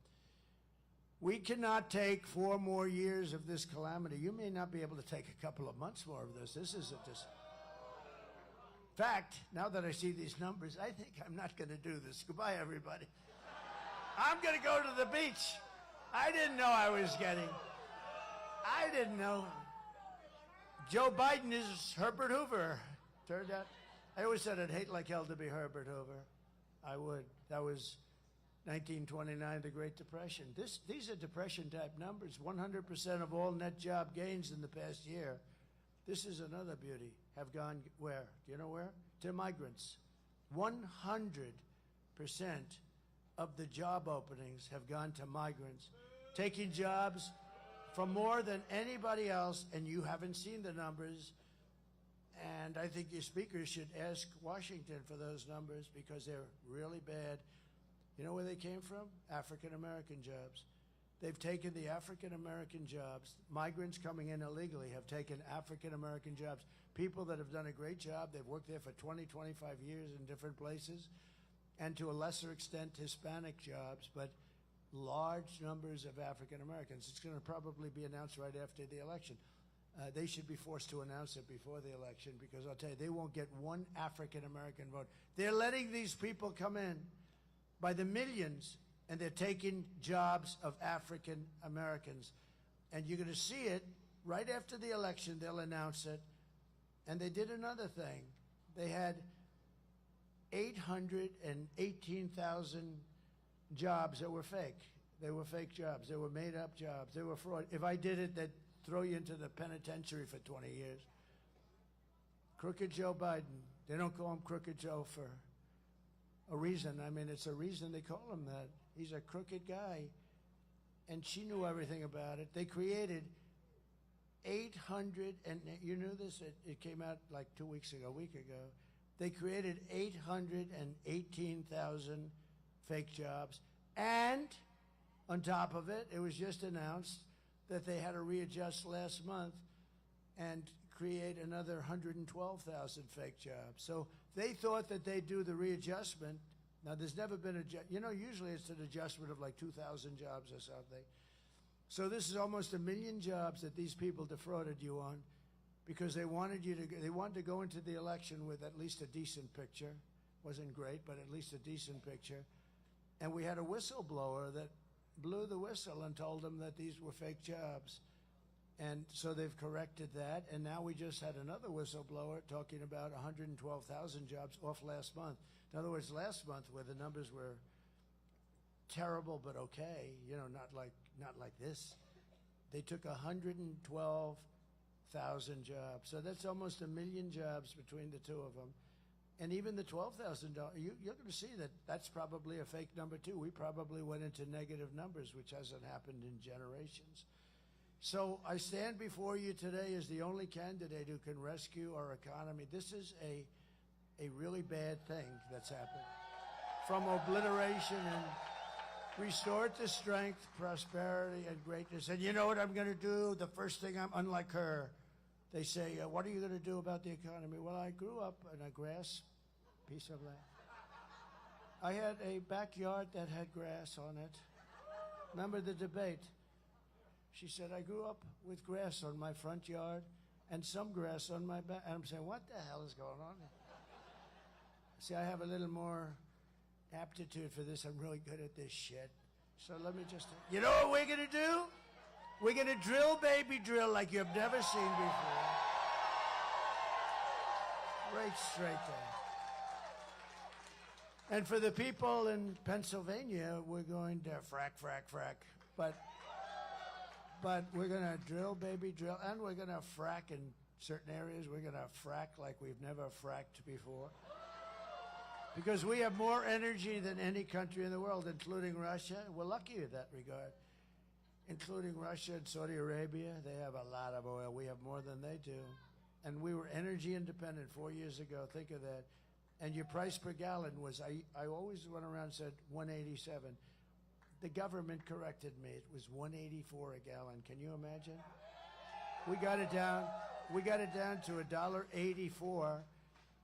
We cannot take 4 more years of this calamity. You may not be able to take a couple of months more of this. This isn't just... In fact, now that I see these numbers, I think I'm not going to do this. Goodbye, everybody. I'm going to go to the beach. I didn't know I was getting... I didn't know. Joe Biden is Herbert Hoover. Turned out... I always said I'd hate like hell to be Herbert Hoover. I would. That was 1929, the Great Depression. These are Depression-type numbers. 100% of all net job gains in the past year. This is another beauty. Have gone where? Do you know where? To migrants. 100% of the job openings have gone to migrants, taking jobs
from more than anybody else, and you haven't seen the numbers. And I think your speakers should ask Washington for those numbers because they're really bad. You know where they came from? African American jobs. They've taken the African American jobs. Migrants coming in illegally have taken African American jobs. People that have done a great job. They've worked there for 20, 25 years in different places. And to a lesser extent, Hispanic jobs, but large numbers of African Americans. It's going to probably be announced right after the election. They should be forced to announce it before the election because I'll tell you, they won't get one African American vote. They're letting these people come in by the millions, and they're taking jobs of African Americans. And you're going to see it right after the election. They'll announce it. And they did another thing. They had 818,000 jobs that were fake. They were fake jobs. They were made-up jobs. They were fraud. If I did it, they'd throw you into the penitentiary for 20 years. Crooked Joe Biden. They don't call him Crooked Joe for a reason. I mean, it's a reason they call him that. He's a crooked guy. And she knew everything about it. They created 800, and you knew this? It came out like 2 weeks ago, a week ago. They created 818,000 fake jobs. And on top of it, it was just announced that they had to readjust last month and create another 112,000 fake jobs. So they thought that they'd do the readjustment. Now, there's never been a, usually it's an adjustment of like 2,000 jobs or something. So this is almost 1 million jobs that these people defrauded you on because they wanted they wanted to go into the election with at least a decent picture. Wasn't great, but at least a decent picture. And we had a whistleblower that blew the whistle and told them that these were fake jobs. And so they've corrected that. And now we just had another whistleblower talking about 112,000 jobs off last month. In other words, last month where the numbers were terrible but okay, not like this, they took 112,000 jobs. So that's almost 1 million jobs between the two of them. And even the $12,000, you're going to see that that's probably a fake number too. We probably went into negative numbers, which hasn't happened in generations. So I stand before you today as the only candidate who can rescue our economy. This is a really bad thing that's happened. From obliteration and restore it to strength, prosperity, and greatness. And you know what I'm going to do? The first thing, unlike her, they say, what are you going to do about the economy? Well, I grew up in a grass piece of land. I had a backyard that had grass on it. Remember the debate? She said, I grew up with grass on my front yard and some grass on my back. And I'm saying, what the hell is going on? See, I have a little more aptitude for this. I'm really good at this shit. So let me just, you know what we're going to do? We're going to drill, baby, drill like you've never seen before. Right straight there. And for the people in Pennsylvania, we're going to frack. But we're going to drill, baby, drill. And we're going to frack in certain areas. We're going to frack like we've never fracked before. Because we have more energy than any country in the world, including Russia. We're lucky in that regard. Including Russia and Saudi Arabia. They have a lot of oil. We have more than they do. And we were energy independent 4 years ago. Think of that. And your price per gallon was, I always went around and said $1.87. The government corrected me. It was $1.84 a gallon. Can you imagine? We got it down to $1.84.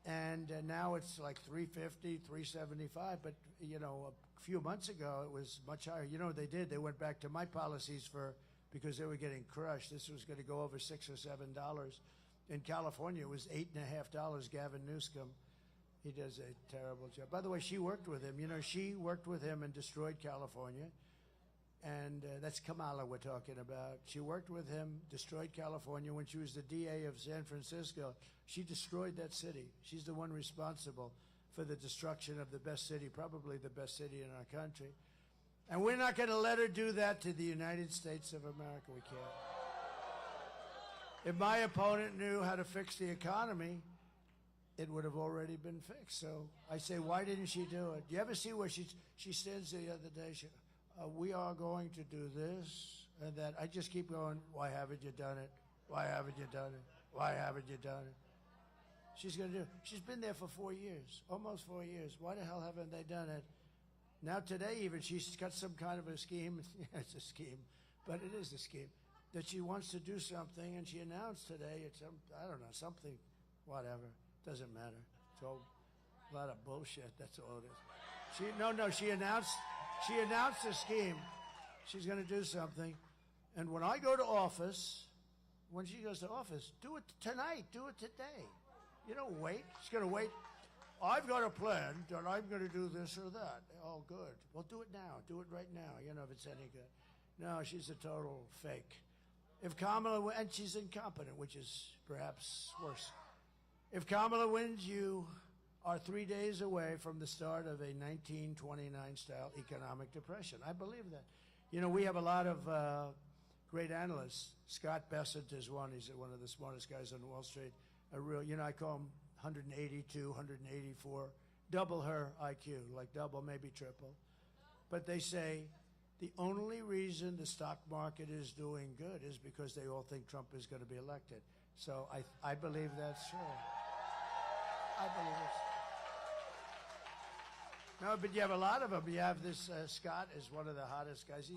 And now it's like $3.50, $3.75. But, a few months ago, it was much higher. You know what they did? They went back to my policies because they were getting crushed. This was going to go over $6 or $7. In California, it was $8.50. Gavin Newsom, he does a terrible job. By the way, she worked with him. She worked with him and destroyed California. And that's Kamala we're talking about. She worked with him, destroyed California. When she was the DA of San Francisco, she destroyed that city. She's the one responsible for the destruction of the best city, probably the best city in our country. And we're not going to let her do that to the United States of America. We can't. If my opponent knew how to fix the economy, it would have already been fixed. So I say, why didn't she do it? Do you ever see where she stands the other day? We are going to do this And that I just keep going, why haven't you done it? Why haven't you done it? Why haven't you done it? She's going to do it. She's been there for 4 years, almost 4 years. Why the hell haven't they done it? Now today even, she's got some kind of a scheme. Yeah, it's a scheme, but it is a scheme. That she wants to do something, and she announced today, it's I don't know, something, whatever. Doesn't matter. It's all a lot of bullshit, that's all it is. She announced a scheme. She's going to do something. And when I go to office, when she goes to office, do it tonight, do it today. You don't wait. She's going to wait. I've got a plan that I'm going to do this or that. Oh, good. Well, do it now. Do it right now. You know, if it's any good. No, she's a total fake. If Kamala, and she's incompetent, which is perhaps worse. If Kamala wins, you are 3 days away from the start of a 1929-style economic depression. I believe that. You know, we have a lot of great analysts. Scott Bessent is one. He's one of the smartest guys on Wall Street. A real, you know, I call him 182, 184, double her IQ, like double, maybe triple. But they say the only reason the stock market is doing good is because they all think Trump is going to be elected. So I believe that's true. I believe it's true. No, but you have a lot of them. You have this Scott is one of the hottest guys.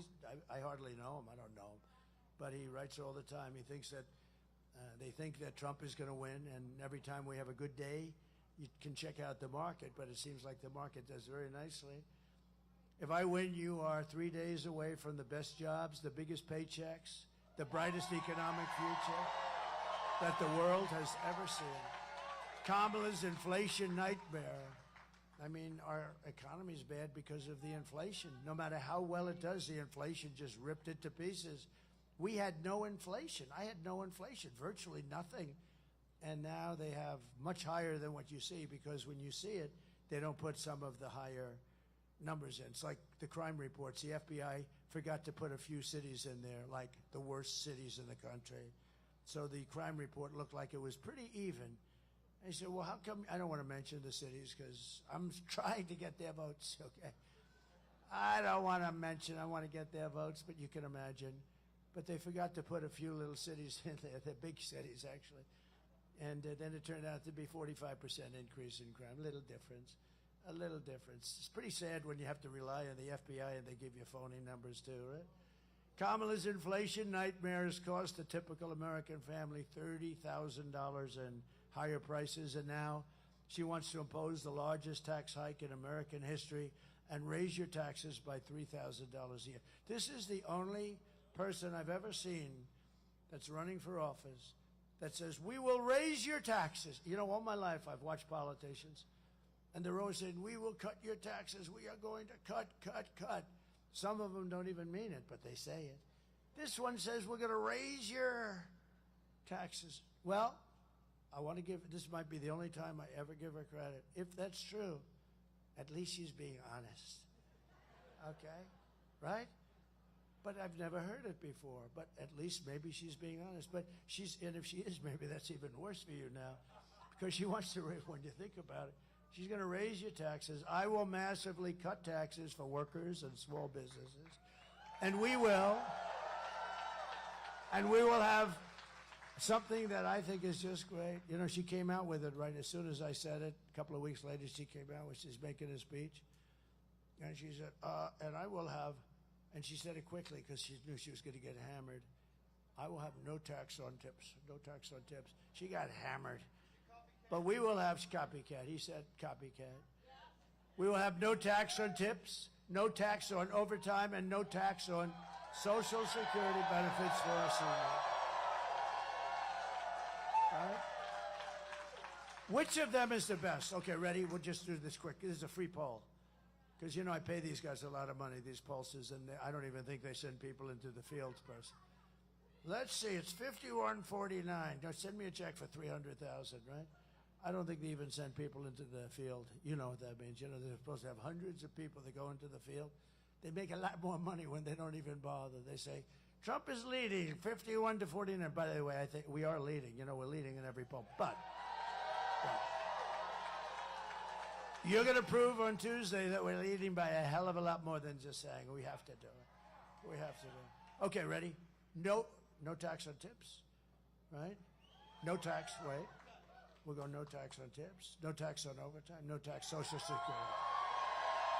I hardly know him. I don't know him. But he writes all the time. He thinks that they think that Trump is going to win, and every time we have a good day, you can check out the market, but it seems like the market does very nicely. If I win, you are 3 days away from the best jobs, the biggest paychecks, the brightest economic future that the world has ever seen. Kamala's inflation nightmare. I mean, our economy is bad because of the inflation. No matter how well it does, the inflation just ripped it to pieces. We had no inflation. I had no inflation, virtually nothing. And now they have much higher than what you see, because when you see it, they don't put some of the higher numbers in. It's like the crime reports. The FBI forgot to put a few cities in there, like the worst cities in the country. So the crime report looked like it was pretty even. I said, well, how come? I don't want to mention the cities because I'm trying to get their votes, okay? I don't want to mention, I want to get their votes, but you can imagine. But they forgot to put a few little cities in there. They're big cities, actually. And then it turned out to be 45% increase in crime. A little difference. It's pretty sad when you have to rely on the FBI and they give you phony numbers too, right? Kamala's inflation nightmare has cost a typical American family $30,000 in higher prices, and now she wants to impose the largest tax hike in American history and raise your taxes by $3,000 a year. This is the only person I've ever seen that's running for office that says, we will raise your taxes. You know, all my life I've watched politicians, and they're always saying, we will cut your taxes. We are going to cut. Some of them don't even mean it, but they say it. This one says, we're going to raise your taxes. Well, I want to give, this might be the only time I ever give her credit. If that's true, at least she's being honest. Okay? Right? But I've never heard it before. But at least maybe she's being honest. But and if she is, maybe that's even worse for you now. Because she wants to, when you think about it, she's going to raise your taxes. I will massively cut taxes for workers and small businesses. And we will. And we will have something that I think is just great. You know, she came out with it right as soon as I said it. A couple of weeks later, she came out when she's making a speech. And she said, and I will have, and she said it quickly because she knew she was going to get hammered. I will have no tax on tips. No tax on tips. She got hammered. But we will have copycat. He said copycat. We will have no tax on tips, no tax on overtime, and no tax on Social Security benefits for our seniors. All right? Which of them is the best? Okay, ready? We'll just do this quick. This is a free poll. Because, you know, I pay these guys a lot of money, these pulses, and I don't even think they send people into the field first. Let's see, it's 5149. Now, send me a check for $300,000, right? I don't think they even send people into the field. You know what that means. You know, they're supposed to have hundreds of people that go into the field. They make a lot more money when they don't even bother. They say, Trump is leading 51-49. By the way, I think we are leading. You know, we're leading in every poll. But you're going to prove on Tuesday that we're leading by a hell of a lot more than just saying we have to do it. We have to do it. Okay, ready? No tax on tips, right? No tax, wait. We'll go no tax on tips, no tax on overtime, no tax Social Security.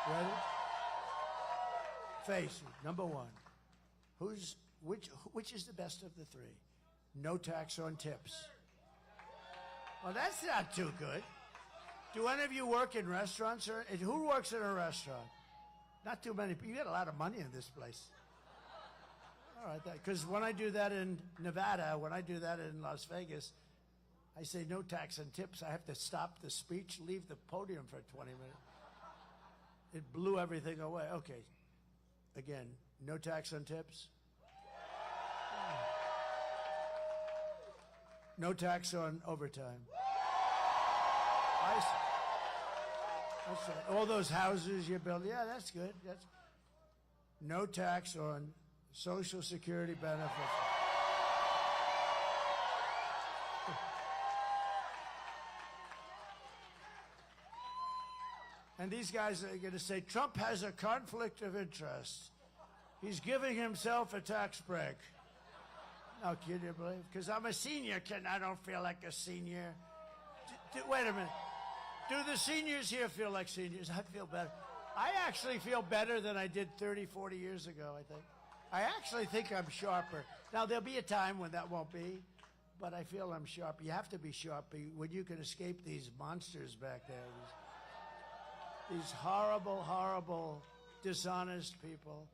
Ready? Face it, number one. Which is the best of the three? No tax on tips. Well, that's not too good. Do any of you work in restaurants? Or who works in a restaurant? Not too many people. You get a lot of money in this place. All right, because when I do that in Nevada, when I do that in Las Vegas, I say no tax on tips. I have to stop the speech, leave the podium for 20 minutes. It blew everything away. Okay, again, no tax on tips. No tax on overtime. I see. That's right. All those houses you build, yeah, that's good. That's no tax on Social Security benefits. And these guys are going to say, Trump has a conflict of interest. He's giving himself a tax break. No, can you believe? Because I'm a senior, I don't feel like a senior. Wait a minute. Do the seniors here feel like seniors? I feel better. I actually feel better than I did 30, 40 years ago, I think. I actually think I'm sharper. Now, there'll be a time when that won't be, but I feel I'm sharper. You have to be sharp when you can escape these monsters back there. These horrible, horrible, dishonest people.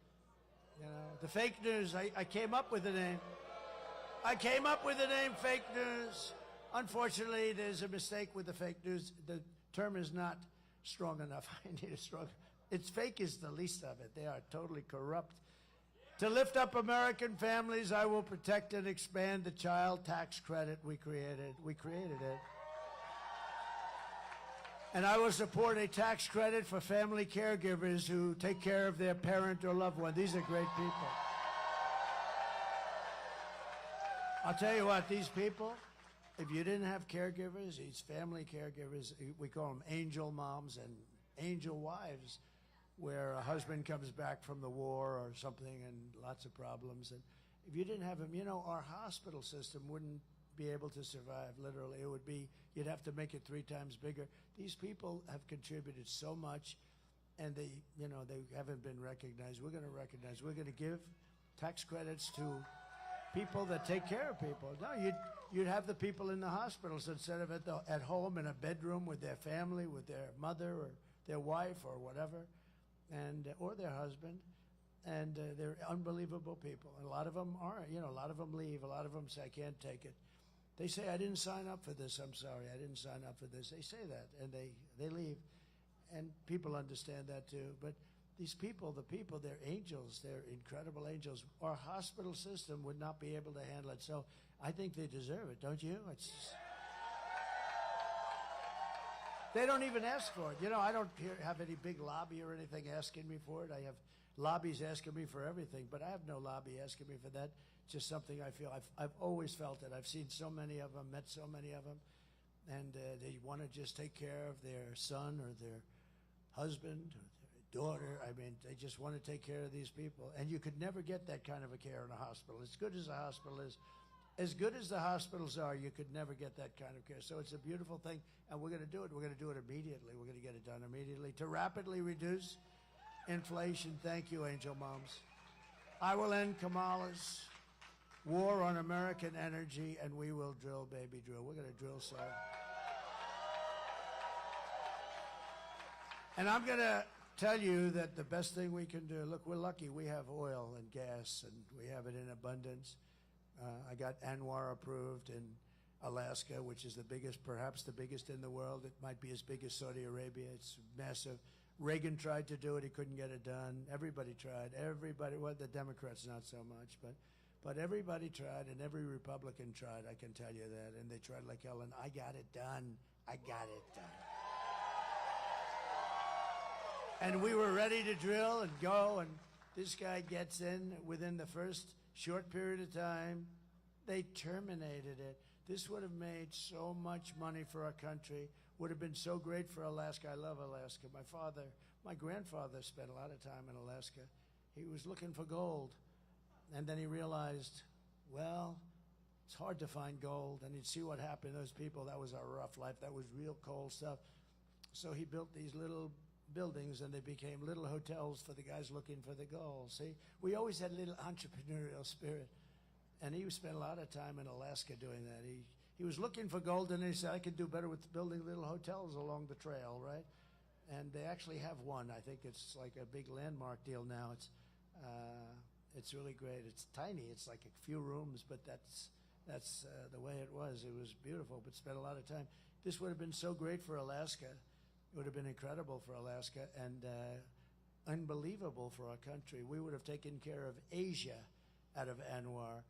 You know, the fake news, I came up with the name. I came up with the name fake news. Unfortunately, there's a mistake with the fake news. The term is not strong enough. I need a strong. It's fake is the least of it. They are totally corrupt. To lift up American families, I will protect and expand the child tax credit we created. We created it. And I will support a tax credit for family caregivers who take care of their parent or loved one. These are great people. I'll tell you what, these people, if you didn't have caregivers, these family caregivers, we call them angel moms and angel wives, where a husband comes back from the war or something and lots of problems. And if you didn't have them, you know, our hospital system wouldn't be able to survive, literally. It would be, you'd have to make it 3 times bigger. These people have contributed so much, and they haven't been recognized. We're going to recognize. We're going to give tax credits to people that take care of people. No, you'd have the people in the hospitals instead of at home in a bedroom with their family, with their mother or their wife or whatever, and or their husband. And they're unbelievable people. And a lot of them aren't. You know, a lot of them leave. A lot of them say, I can't take it. They say, I didn't sign up for this. I'm sorry, I didn't sign up for this. They say that, and they leave. And people understand that too. But these people, they're angels. They're incredible angels. Our hospital system would not be able to handle it. So I think they deserve it, don't you? They don't even ask for it. You know, I don't have any big lobby or anything asking me for it. I have lobbies asking me for everything, but I have no lobby asking me for that. Just something I feel. I've always felt it. I've seen so many of them, met so many of them, and they want to just take care of their son or their husband or their daughter. I mean, they just want to take care of these people. And you could never get that kind of a care in a hospital. As good as a hospital is, as good as the hospitals are, you could never get that kind of care. So it's a beautiful thing, and we're going to do it. We're going to do it immediately. We're going to get it done immediately to rapidly reduce inflation. Thank you, Angel Moms. I will end Kamala's war on American energy, and we will drill, baby, drill. We're going to drill, sir. And I'm going to tell you that the best thing we can do, look, we're lucky. We have oil and gas, and we have it in abundance. I got ANWR approved in Alaska, which is the biggest, perhaps the biggest in the world. It might be as big as Saudi Arabia. It's massive. Reagan tried to do it. He couldn't get it done. Everybody tried. Everybody, well, the Democrats not so much, but everybody tried, and every Republican tried, I can tell you that. And they tried like hell, and I got it done. I got it done. And we were ready to drill and go, and this guy gets in within the first short period of time. They terminated it. This would have made so much money for our country, would have been so great for Alaska. I love Alaska. My grandfather spent a lot of time in Alaska. He was looking for gold. And then he realized, well, it's hard to find gold. And he'd see what happened to those people. That was a rough life. That was real cold stuff. So he built these little buildings, and they became little hotels for the guys looking for the gold. See, we always had a little entrepreneurial spirit. And he spent a lot of time in Alaska doing that. He was looking for gold, and he said, I could do better with building little hotels along the trail, right? And they actually have one. I think it's like a big landmark deal now. It's really great. It's tiny. It's like a few rooms, but that's the way it was. It was beautiful, but spent a lot of time. This would have been so great for Alaska. It would have been incredible for Alaska and unbelievable for our country. We would have taken care of Asia out of Anwar.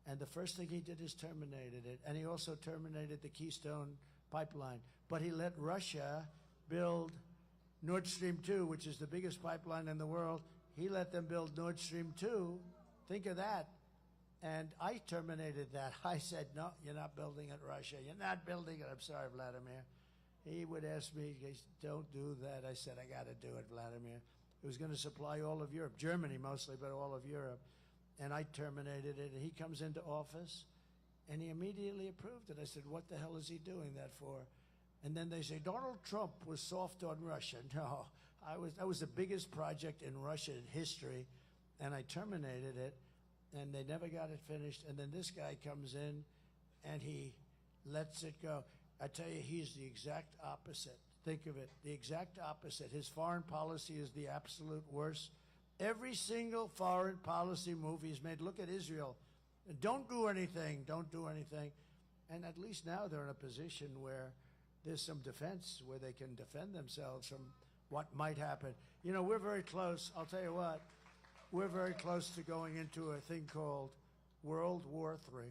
And the first thing he did is terminated it. And he also terminated the Keystone pipeline. But he let Russia build Nord Stream 2, which is the biggest pipeline in the world. He let them build Nord Stream 2. Think of that. And I terminated that. I said, no, you're not building it, Russia. You're not building it. I'm sorry, Vladimir. He would ask me, don't do that. I said, I got to do it, Vladimir. It was going to supply all of Europe, Germany mostly, but all of Europe. And I terminated it. And he comes into office, and he immediately approved it. I said, what the hell is he doing that for? And then they say, Donald Trump was soft on Russia. No, that was the biggest project in Russian history, and I terminated it, and they never got it finished. And then this guy comes in, and he lets it go. I tell you, he's the exact opposite. Think of it, the exact opposite. His foreign policy is the absolute worst. Every single foreign policy move he's made, look at Israel. Don't do anything, don't do anything. And at least now they're in a position where there's some defense, where they can defend themselves from what might happen. You know, we're very close. I'll tell you what, we're very close to going into a thing called World War III.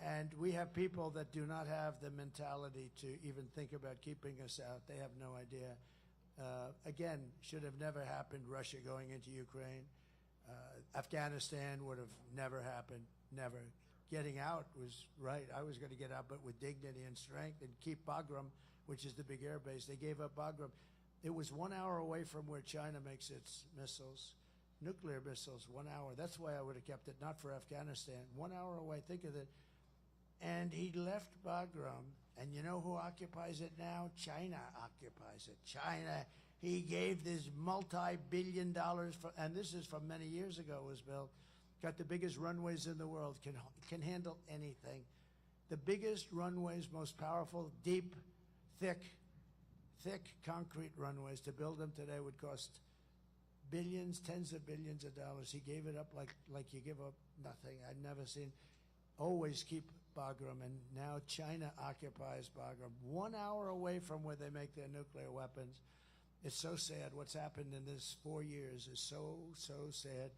And we have people that do not have the mentality to even think about keeping us out. They have no idea. Again, should have never happened, Russia going into Ukraine. Afghanistan would have never happened, never. Getting out was right. I was going to get out, but with dignity and strength, and keep Bagram, which is the big air base. They gave up Bagram. It was 1 hour away from where China makes its missiles, nuclear missiles, 1 hour. That's why I would have kept it, not for Afghanistan. 1 hour away, think of it. And he left Bagram, and you know who occupies it now? China occupies it. China, he gave this multi-billion dollars, and this is from many years ago it was built, got the biggest runways in the world, can handle anything. The biggest runways, most powerful, deep, thick concrete runways. To build them today would cost billions, tens of billions of dollars. He gave it up like you give up nothing. I've never seen. Always keep Bagram, and now China occupies Bagram, 1 hour away from where they make their nuclear weapons. It's so sad. What's happened in this 4 years is so sad.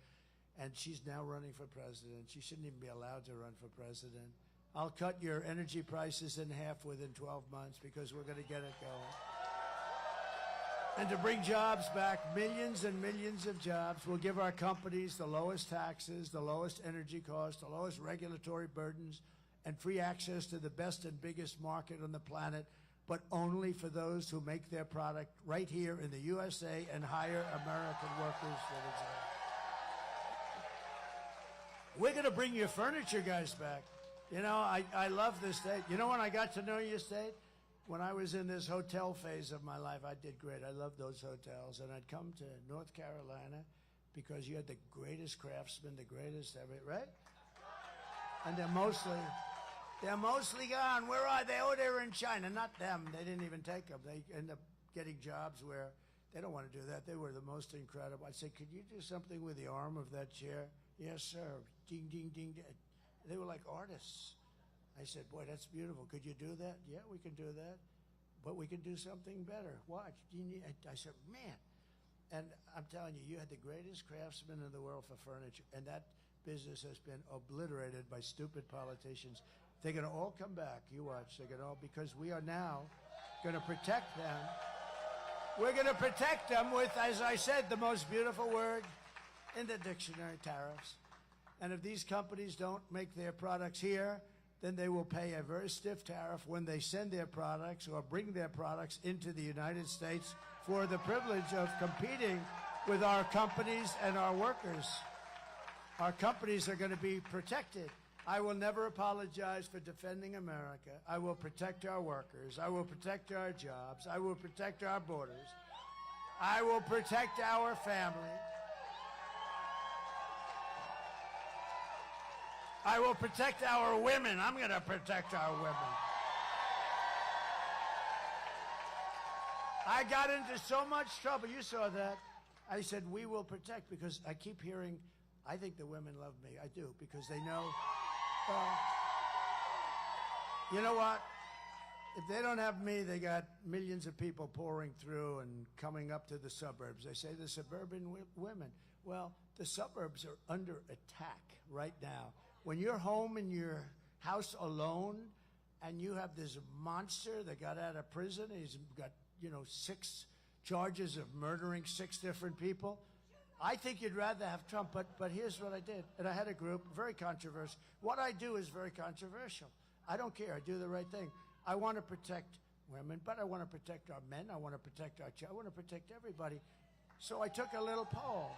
And she's now running for president. She shouldn't even be allowed to run for president. I'll cut your energy prices in half within 12 months because we're going to get it going. And to bring jobs back, millions and millions of jobs. We'll give our companies the lowest taxes, the lowest energy costs, the lowest regulatory burdens, and free access to the best and biggest market on the planet, but only for those who make their product right here in the USA and hire American workers for the job. We're going to bring your furniture guys back. You know, I love this state. You know when I got to know your state? When I was in this hotel phase of my life, I did great. I loved those hotels. And I'd come to North Carolina because you had the greatest craftsmen, the greatest everything, right? And they're mostly gone. Where are they? Oh, they were in China. Not them. They didn't even take them. They end up getting jobs where they don't want to do that. They were the most incredible. I said, could you do something with the arm of that chair? Yes, sir. Ding, ding, ding. They were like artists. I said, boy, that's beautiful. Could you do that? Yeah, we can do that. But we can do something better. Watch. I said, man. And I'm telling you, you had the greatest craftsmen in the world for furniture. And that business has been obliterated by stupid politicians. They're going to all come back. You watch. They're going to all, because we are now going to protect them. We're going to protect them with, as I said, the most beautiful word in the dictionary, tariffs. And if these companies don't make their products here, then they will pay a very stiff tariff when they send their products or bring their products into the United States for the privilege of competing with our companies and our workers. Our companies are going to be protected. I will never apologize for defending America. I will protect our workers. I will protect our jobs. I will protect our borders. I will protect our family. I will protect our women. I'm going to protect our women. I got into so much trouble. You saw that. I said, we will protect, because I keep hearing, I think the women love me. I do, because they know. You know what? If they don't have me, they got millions of people pouring through and coming up to the suburbs. They say the suburban women. Well, the suburbs are under attack right now. When you're home in your house alone and you have this monster that got out of prison, he's got, 6 charges of murdering 6 different people, I think you'd rather have Trump, but here's what I did. And I had a group, very controversial. What I do is very controversial. I don't care. I do the right thing. I want to protect women, but I want to protect our men. I want to protect our children. I want to protect everybody. So I took a little poll.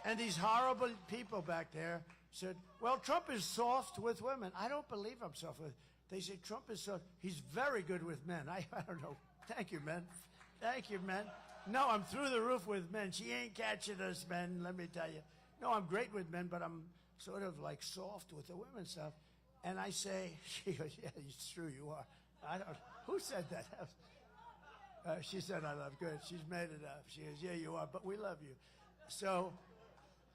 And these horrible people back there said, well, Trump is soft with women. I don't believe I'm soft with. They say Trump is soft. He's very good with men. I don't know. Thank you, men. Thank you, men. No, I'm through the roof with men. She ain't catching us, men, let me tell you. No, I'm great with men, but I'm sort of like soft with the women stuff. And I say, she goes, yeah, it's true, you are. Who said that? She said I love good. She's made it up. She goes, yeah, you are, but we love you. So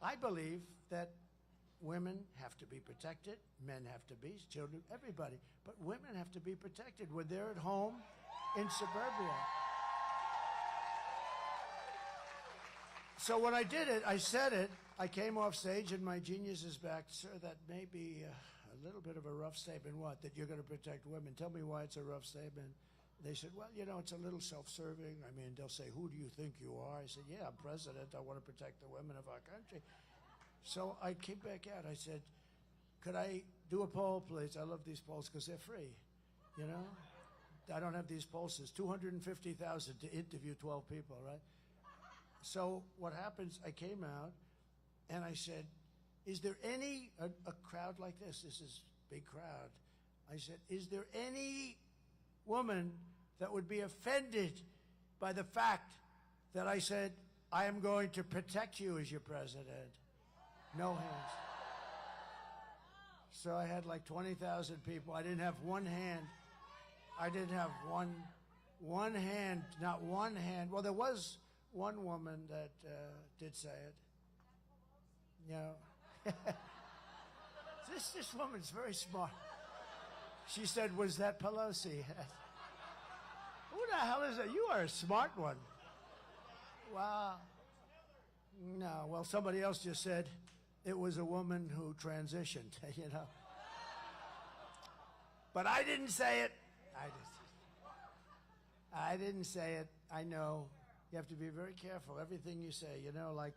I believe that women have to be protected, men have to be, children, everybody. But women have to be protected when they're at home in suburbia. So when I did it, I said it, I came off stage and my genius is back. Sir, that may be a little bit of a rough statement. What? That you're going to protect women. Tell me why it's a rough statement. They said, well, it's a little self-serving. I mean, they'll say, who do you think you are? I said, yeah, I'm president. I want to protect the women of our country. So I came back out. I said, could I do a poll, please? I love these polls because they're free, I don't have these polls. It's $250,000 to interview 12 people, right? So what happens, I came out, and I said, is there any, a crowd like this is a big crowd. I said, is there any woman that would be offended by the fact that I said, I am going to protect you as your president? No hands. So I had like 20,000 people. I didn't have one hand. I didn't have one hand, not one hand. Well, there was one woman that did say it. This woman's very smart. She said, was that Pelosi? Who the hell is that? You are a smart one. Wow. No, well, somebody else just said it was a woman who transitioned, But I didn't say it. I didn't say it. I know. You have to be very careful. Everything you say, like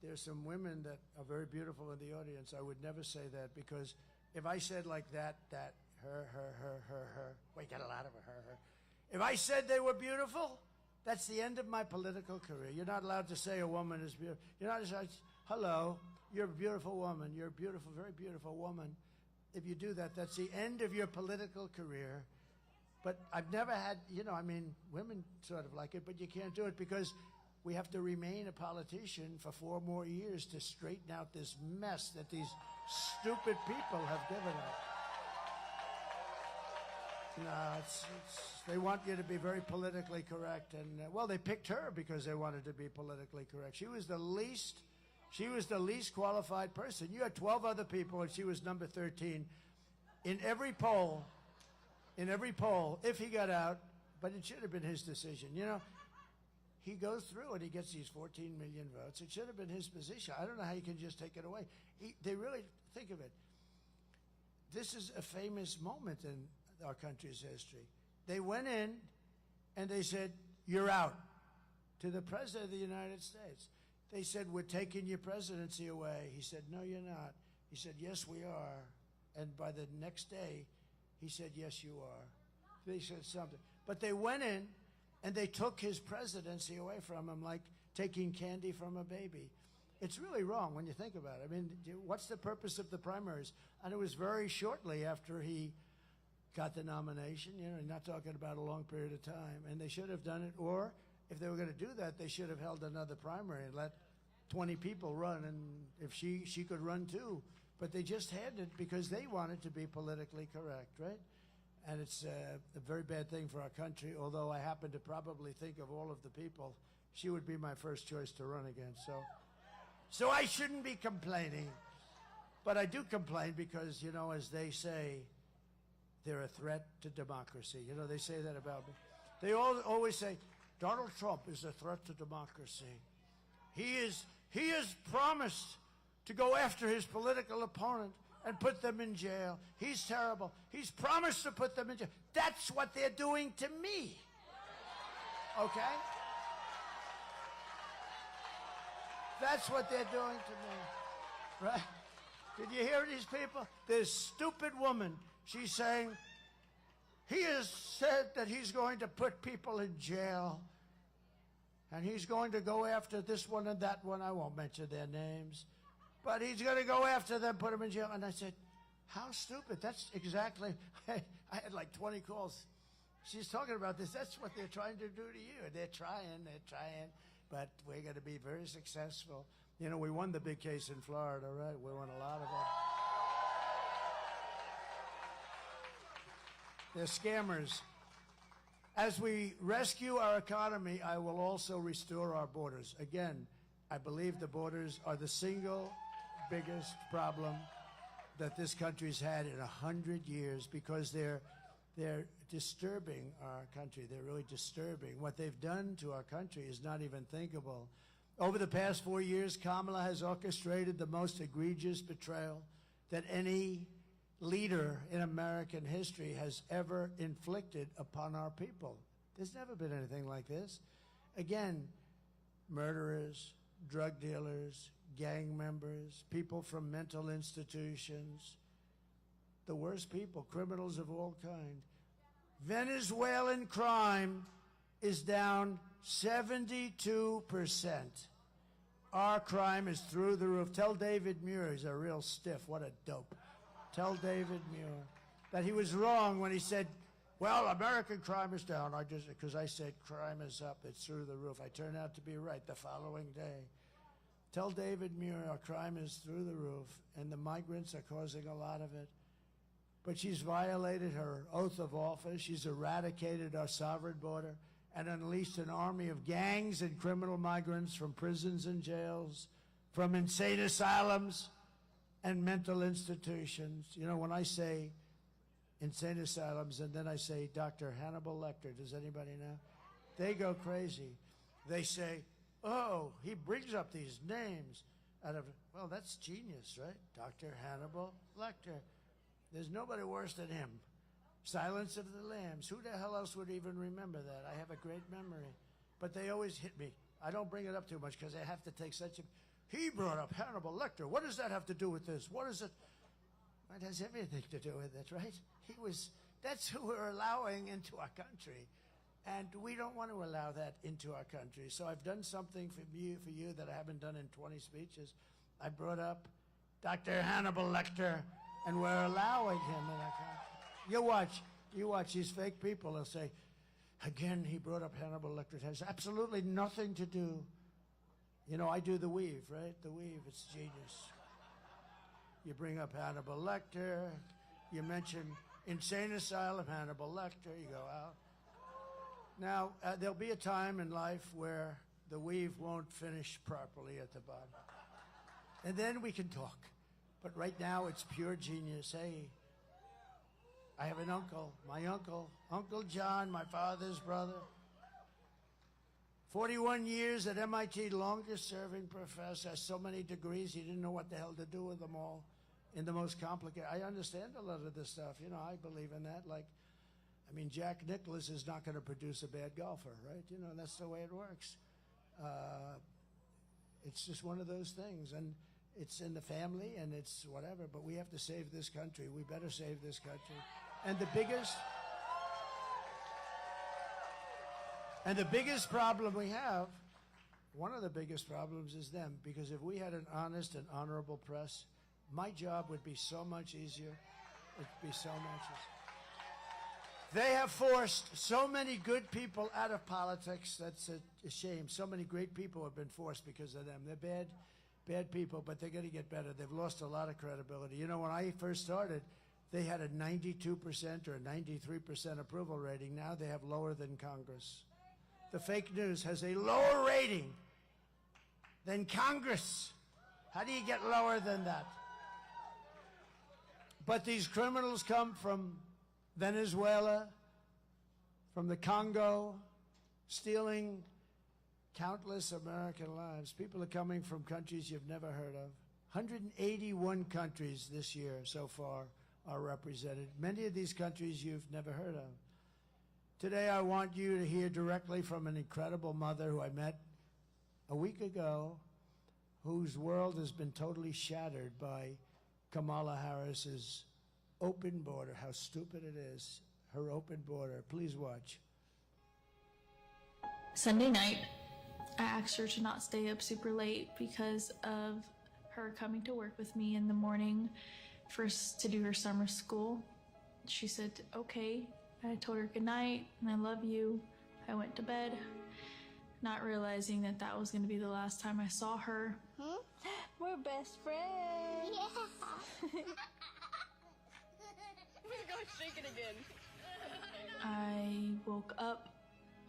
there's some women that are very beautiful in the audience. I would never say that, because if I said like that, her, we get a lot of her. If I said they were beautiful, that's the end of my political career. You're not allowed to say a woman is beautiful. You're not allowed to say, hello, you're a beautiful woman. You're a beautiful, very beautiful woman. If you do that, that's the end of your political career. But I've never had, women sort of like it, but you can't do it because we have to remain a politician for 4 more years to straighten out this mess that these stupid people have given us. No, they want you to be very politically correct. And, well, they picked her because they wanted to be politically correct. She was the least qualified person. You had 12 other people, and she was number 13. In every poll, if he got out, but it should have been his decision. He goes through and he gets these 14 million votes. It should have been his position. I don't know how you can just take it away. They really think of it. This is a famous moment in our country's history. They went in and they said, you're out, to the President of the United States. They said, we're taking your presidency away. He said, no, you're not. He said, yes, we are. And by the next day, he said, yes, you are. They said something. But they went in and they took his presidency away from him like taking candy from a baby. It's really wrong when you think about it. I mean, what's the purpose of the primaries? And it was very shortly after he got the nomination. You know, not talking about a long period of time. And they should have done it. Or if they were going to do that, they should have held another primary and let 20 people run. And if she could run too. But they just had it because they wanted to be politically correct, right? And it's a very bad thing for our country, although I happen to probably think of all of the people, she would be my first choice to run against. So I shouldn't be complaining. But I do complain because, you know, as they say, they're a threat to democracy. You know, they say that about me. They always say, Donald Trump is a threat to democracy. He has promised to go after his political opponent and put them in jail. He's terrible. He's promised to put them in jail. That's what they're doing to me. Okay? That's what they're doing to me. Right? Did you hear these people? This stupid woman, she's saying, he has said that he's going to put people in jail. And he's going to go after this one and that one. I won't mention their names. But he's going to go after them, put them in jail. And I said, how stupid. That's exactly, I had like 20 calls. She's talking about this. That's what they're trying to do to you. They're trying. But we're going to be very successful. You know, we won the big case in Florida, right? We won a lot of them. They're scammers. As we rescue our economy, I will also restore our borders. Again, I believe the borders are the single biggest problem that this country's had in 100 years because they're disturbing our country. They're really disturbing. What they've done to our country is not even thinkable. Over the past 4 years, Kamala has orchestrated the most egregious betrayal that any leader in American history has ever inflicted upon our people. There's never been anything like this. Again, murderers, drug dealers, gang members, people from mental institutions, the worst people, criminals of all kind. Venezuelan crime is down 72%. Our crime is through the roof. Tell David Muir, he's a real stiff, what a dope. Tell David Muir that he was wrong when he said, well, American crime is down. Because I said crime is up, it's through the roof. I turned out to be right the following day. Tell David Muir our crime is through the roof, and the migrants are causing a lot of it. But she's violated her oath of office. She's eradicated our sovereign border and unleashed an army of gangs and criminal migrants from prisons and jails, from insane asylums and mental institutions. You know, when I say insane asylums and then I say Dr. Hannibal Lecter, does anybody know? They go crazy. They say, oh, he brings up these names out of, well, that's genius, right? Dr. Hannibal Lecter. There's nobody worse than him. Silence of the Lambs. Who the hell else would even remember that? I have a great memory. But they always hit me. I don't bring it up too much because I have to take such a... He brought up Hannibal Lecter. What does that have to do with this? What is it? It has everything to do with it, right? That's who we're allowing into our country. And we don't want to allow that into our country. So I've done something for you that I haven't done in 20 speeches. I brought up Dr. Hannibal Lecter, and we're allowing him in our country. You watch these fake people. They'll say, again, he brought up Hannibal Lecter. It has absolutely nothing to do. You know, I do the weave, right? The weave, it's genius. You bring up Hannibal Lecter. You mention insane asylum, Hannibal Lecter. You go out. Now, there'll be a time in life where the weave won't finish properly at the bottom. And then we can talk. But right now, it's pure genius. Hey, I have an uncle, my uncle, Uncle John, my father's brother. 41 years at MIT, longest serving professor, has so many degrees, he didn't know what the hell to do with them all in the most complicated. I understand a lot of this stuff, you know, I believe in that. Like, I mean, Jack Nicklaus is not going to produce a bad golfer, right? You know, that's the way it works. It's just one of those things, and it's in the family, and it's whatever, but we have to save this country. We better save this country. And the biggest problem we have one of the biggest problems is them, because if we had an honest and honorable press, my job would be so much easier. It'd be so much easier. They have forced so many good people out of politics. That's a shame. So many great people have been forced because of them. They're bad people, but they're going to get better. They've lost a lot of credibility. You know, when I first started, they had a 92% or a 93% approval rating. Now they have lower than Congress. The fake news has a lower rating than Congress. How do you get lower than that? But these criminals come from Venezuela, from the Congo, stealing countless American lives. People are coming from countries you've never heard of. 181 countries this year so far are represented. Many of these countries you've never heard of. Today I want you to hear directly from an incredible mother who I met a week ago, whose world has been totally shattered by Kamala Harris's open border. How stupid it is, her open border. Please watch.
Sunday night, I asked her to not stay up super late because of her coming to work with me in the morning first to do her summer school. She said, okay. I told her good night and I love you. I went to bed, not realizing that that was going to be the last time I saw her.
We're best friends. Yeah.
We're going to shake it again.
I woke up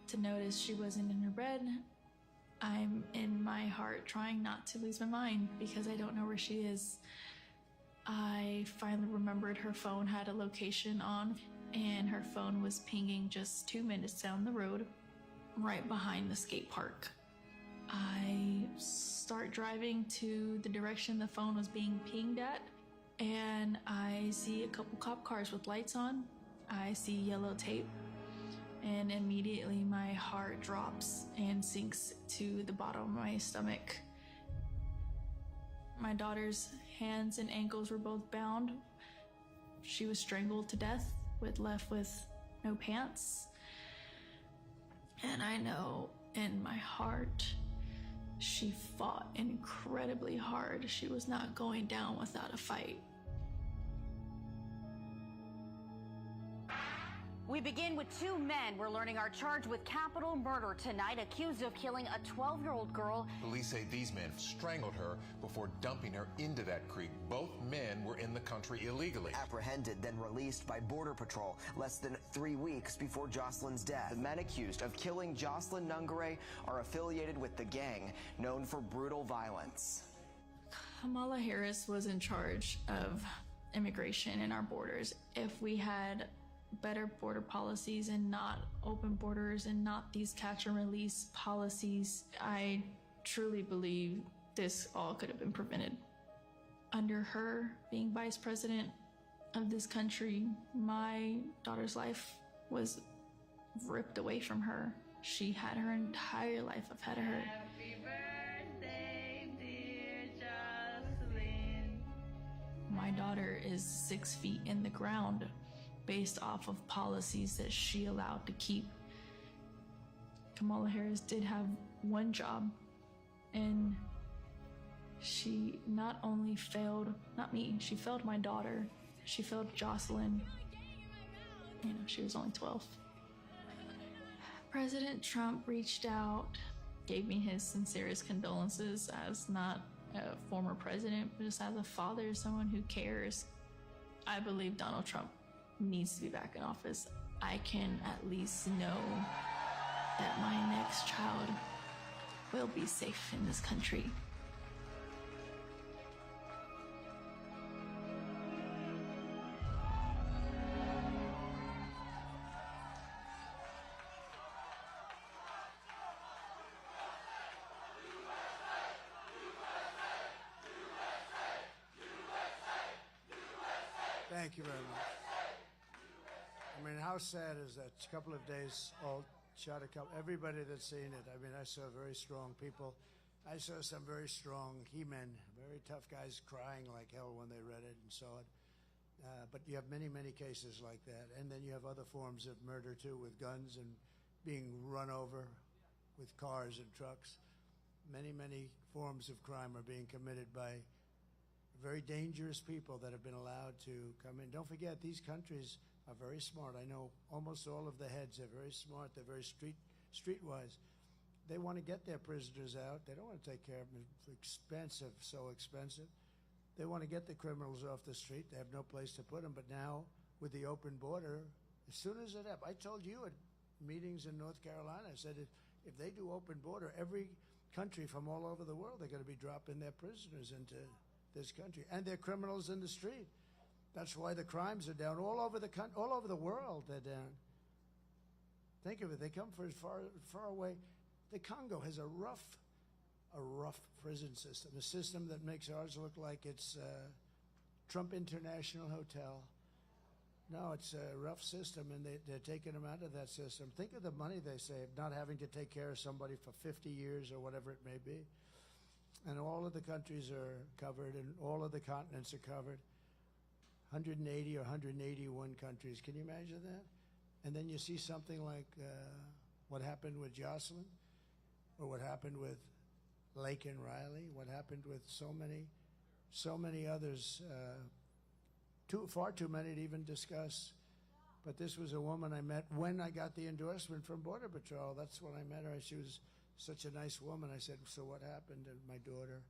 to notice she wasn't in her bed. I'm in my heart trying not to lose my mind because I don't know where she is. I finally remembered her phone had a location on, and her phone was pinging just 2 minutes down the road, right behind the skate park. I start driving to the direction the phone was being pinged at, and I see a couple cop cars with lights on. I see yellow tape, and immediately my heart drops and sinks to the bottom of my stomach. My daughter's hands and ankles were both bound. She was strangled to death, left with no pants. And I know in my heart, she fought incredibly hard. She was not going down without a fight.
We begin with two men we're learning are charged with capital murder tonight, accused of killing a 12-year-old girl.
Police say these men strangled her before dumping her into that creek. Both men were in the country illegally.
Apprehended, then released by Border Patrol less than 3 weeks before Jocelyn's death. The men accused of killing Jocelyn Nungare are affiliated with the gang known for brutal violence.
Kamala Harris was in charge of immigration in our borders. If we had better border policies and not open borders and not these catch and release policies, I truly believe this all could have been prevented. Under her being vice president of this country, my daughter's life was ripped away from her. She had her entire life ahead of her.
Happy birthday, dear Jocelyn.
My daughter is 6 feet in the ground based off of policies that she allowed to keep. Kamala Harris did have one job, and she not only failed, not me, she failed my daughter, she failed Jocelyn. You know, she was only 12. President Trump reached out, gave me his sincerest condolences as not a former president, but just as a father, someone who cares. I believe Donald Trump needs to be back in office. I can at least know that my next child will be safe in this country.
Thank you very much. I mean, how sad is that? A couple of days old, shot a couple. Everybody that's seen it, I mean, I saw very strong people. I saw some very strong he-men, very tough guys crying like hell when they read it and saw it. But you have many, many cases like that. And then you have other forms of murder, too, with guns and being run over with cars and trucks. many forms of crime are being committed by very dangerous people that have been allowed to come in. Don't forget, these countries are very smart. I know almost all of the heads are very smart. They're very streetwise. They want to get their prisoners out. They don't want to take care of them. It's expensive, so expensive. They want to get the criminals off the street. They have no place to put them. But now, with the open border, as soon as it happens, I told you at meetings in North Carolina, I said if they do open border, every country from all over the world, they're going to be dropping their prisoners into this country, and their criminals in the street. That's why the crimes are down all over the world. They're down. Think of it. They come from far away. The Congo has a rough prison system, a system that makes ours look like it's Trump International Hotel. No, it's a rough system, and they're taking them out of that system. Think of the money they save, not having to take care of somebody for 50 years or whatever it may be. And all of the countries are covered, and all of the continents are covered. 180 or 181 countries. Can you imagine that? And then you see something like what happened with Jocelyn, or what happened with Lake and Riley, what happened with so many others. Far too many to even discuss. But this was a woman I met when I got the endorsement from Border Patrol. That's when I met her. She was such a nice woman. I said, so what happened to my daughter?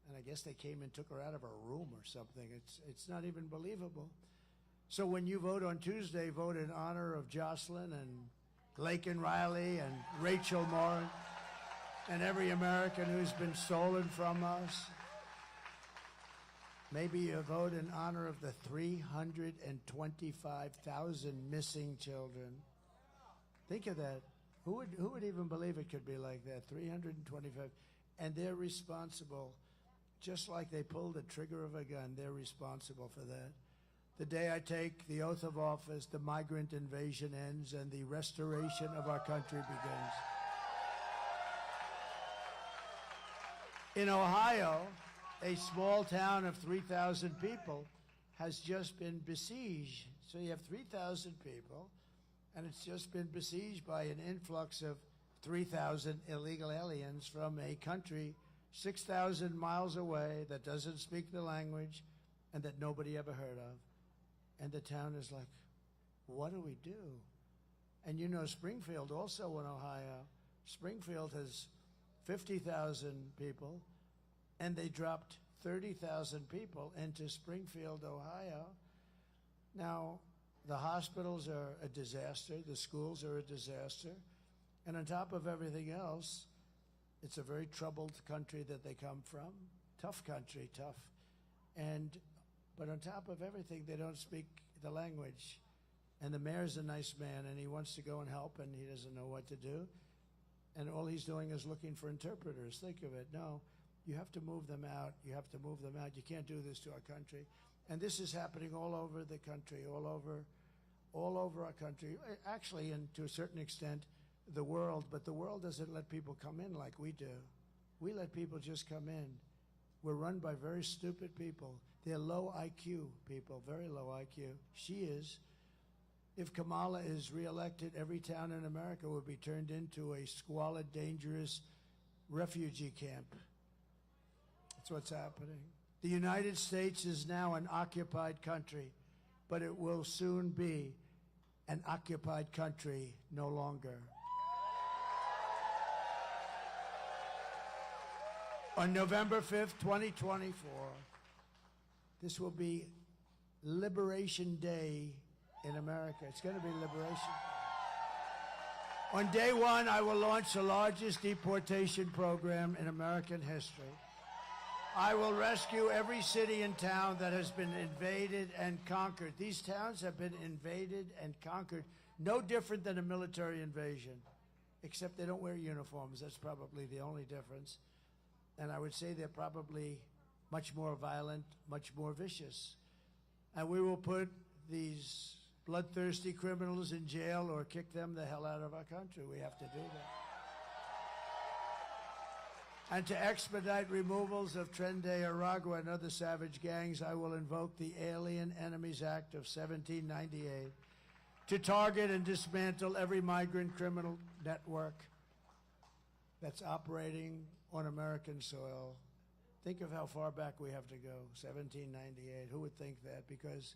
And I guess they came and took her out of her room or something. It's not even believable. So when you vote on Tuesday, vote in honor of Jocelyn and Lake and Riley and Rachel Morin and every American who's been stolen from us. Maybe you vote in honor of the 325,000 missing children. Think of that. Who would even believe it could be like that? 325. And they're responsible, just like they pulled the trigger of a gun, they're responsible for that. The day I take the oath of office, the migrant invasion ends and the restoration of our country begins. In Ohio, a small town of 3,000 people has just been besieged. So you have 3,000 people, and it's just been besieged by an influx of 3,000 illegal aliens from a country 6,000 miles away that doesn't speak the language and that nobody ever heard of. And the town is like, what do we do? And you know, Springfield, also in Ohio, Springfield has 50,000 people, and they dropped 30,000 people into Springfield, Ohio. Now, the hospitals are a disaster. The schools are a disaster. And on top of everything else, it's a very troubled country that they come from. Tough country, tough. But on top of everything, they don't speak the language. And the mayor's a nice man, and he wants to go and help, and he doesn't know what to do. And all he's doing is looking for interpreters. Think of it. No, you have to move them out. You have to move them out. You can't do this to our country. And this is happening all over the country, all over our country. Actually, and to a certain extent, the world. But the world doesn't let people come in like we do. We let people just come in. We're run by very stupid people. They're low IQ people, very low IQ. She is. If Kamala is reelected, every town in America will be turned into a squalid, dangerous refugee camp. That's what's happening. The United States is now an occupied country, but it will soon be an occupied country no longer. On November 5th, 2024, this will be Liberation Day in America. It's going to be liberation. On day one, I will launch the largest deportation program in American history. I will rescue every city and town that has been invaded and conquered. These towns have been invaded and conquered, no different than a military invasion, except they don't wear uniforms. That's probably the only difference. And I would say they're probably much more violent, much more vicious. And we will put these bloodthirsty criminals in jail or kick them the hell out of our country. We have to do that. And to expedite removals of Tren de Aragua and other savage gangs, I will invoke the Alien Enemies Act of 1798 to target and dismantle every migrant criminal network that's operating on American soil. Think of how far back we have to go, 1798. Who would think that? Because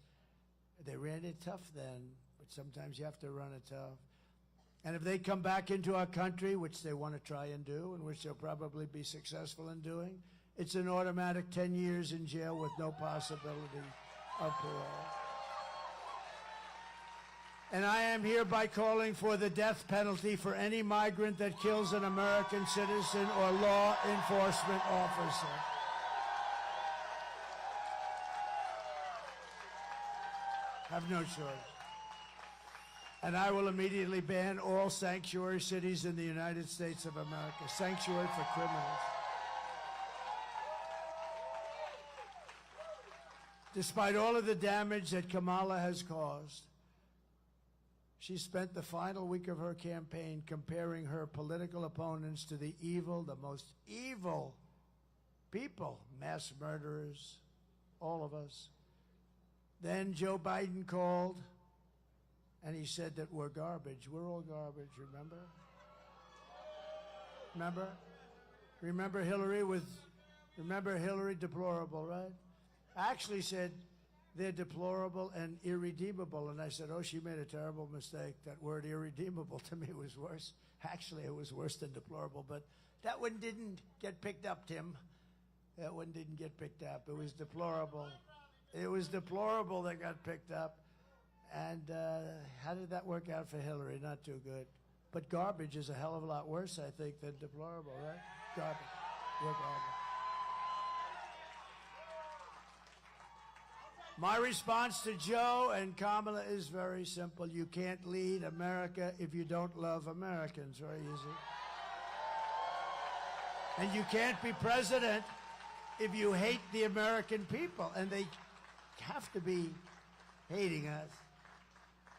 they ran it tough then, but sometimes you have to run it tough. And if they come back into our country, which they want to try and do, and which they'll probably be successful in doing, it's an automatic 10 years in jail with no possibility of parole. And I am hereby calling for the death penalty for any migrant that kills an American citizen or law enforcement officer. Have no choice. And I will immediately ban all sanctuary cities in the United States of America. Sanctuary for criminals. Despite all of the damage that Kamala has caused, she spent the final week of her campaign comparing her political opponents to the most evil people, mass murderers, all of us. Then Joe Biden called, and he said that we're garbage. We're all garbage, remember? Remember Hillary deplorable, right? I actually said they're deplorable and irredeemable, and I said, oh, she made a terrible mistake. That word irredeemable to me was worse. Actually, it was worse than deplorable, but that one didn't get picked up, Tim. That one didn't get picked up. It was deplorable. It was deplorable that got picked up. And how did that work out for Hillary? Not too good. But garbage is a hell of a lot worse, I think, than deplorable, right? Garbage. We're garbage. My response to Joe and Kamala is very simple. You can't lead America if you don't love Americans. Very easy. And you can't be president if you hate the American people. And they have to be hating us.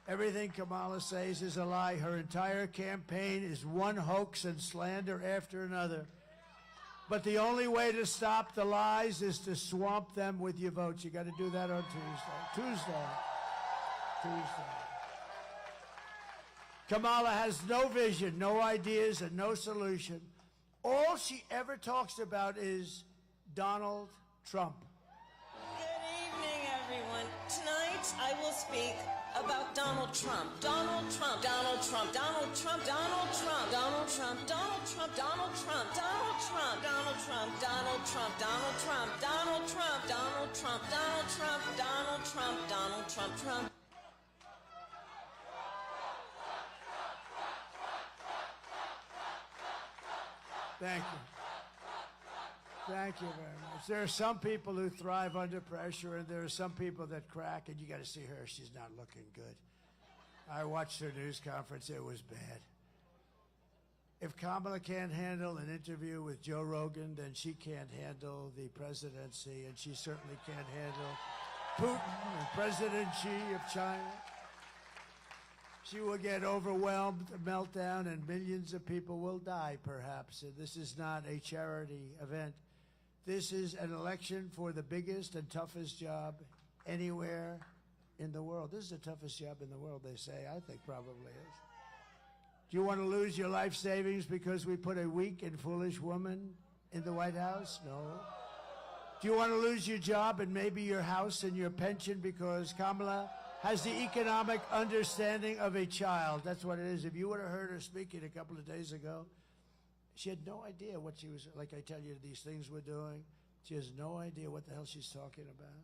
Everything Kamala says is a lie. Her entire campaign is one hoax and slander after another. But the only way to stop the lies is to swamp them with your votes. You got to do that on Tuesday. Kamala has no vision, no ideas, and no solution. All she ever talks about is Donald Trump.
Good evening, everyone. Tonight I will speak about Donald Trump. Donald Trump. Donald Trump. Donald Trump. Donald Trump. Donald Trump. Donald Trump. Donald Trump. Donald Trump. Donald Trump. Donald Trump. Donald Trump. Donald Trump. Donald Trump. Donald Trump. Donald Trump. Donald Trump. Trump.
Thank you. Thank you very much. There are some people who thrive under pressure, and there are some people that crack, and you got to see her. She's not looking good. I watched her news conference. It was bad. If Kamala can't handle an interview with Joe Rogan, then she can't handle the presidency, and she certainly can't handle Putin and President Xi of China. She will get overwhelmed, a meltdown, and millions of people will die, perhaps. And this is not a charity event. This is an election for the biggest and toughest job anywhere in the world. This is the toughest job in the world, they say. I think probably is. Do you want to lose your life savings because we put a weak and foolish woman in the White House? No. Do you want to lose your job and maybe your house and your pension because Kamala has the economic understanding of a child? That's what it is. If you would have heard her speaking a couple of days ago, she had no idea what she was, like I tell you, these things we're doing. She has no idea what the hell she's talking about.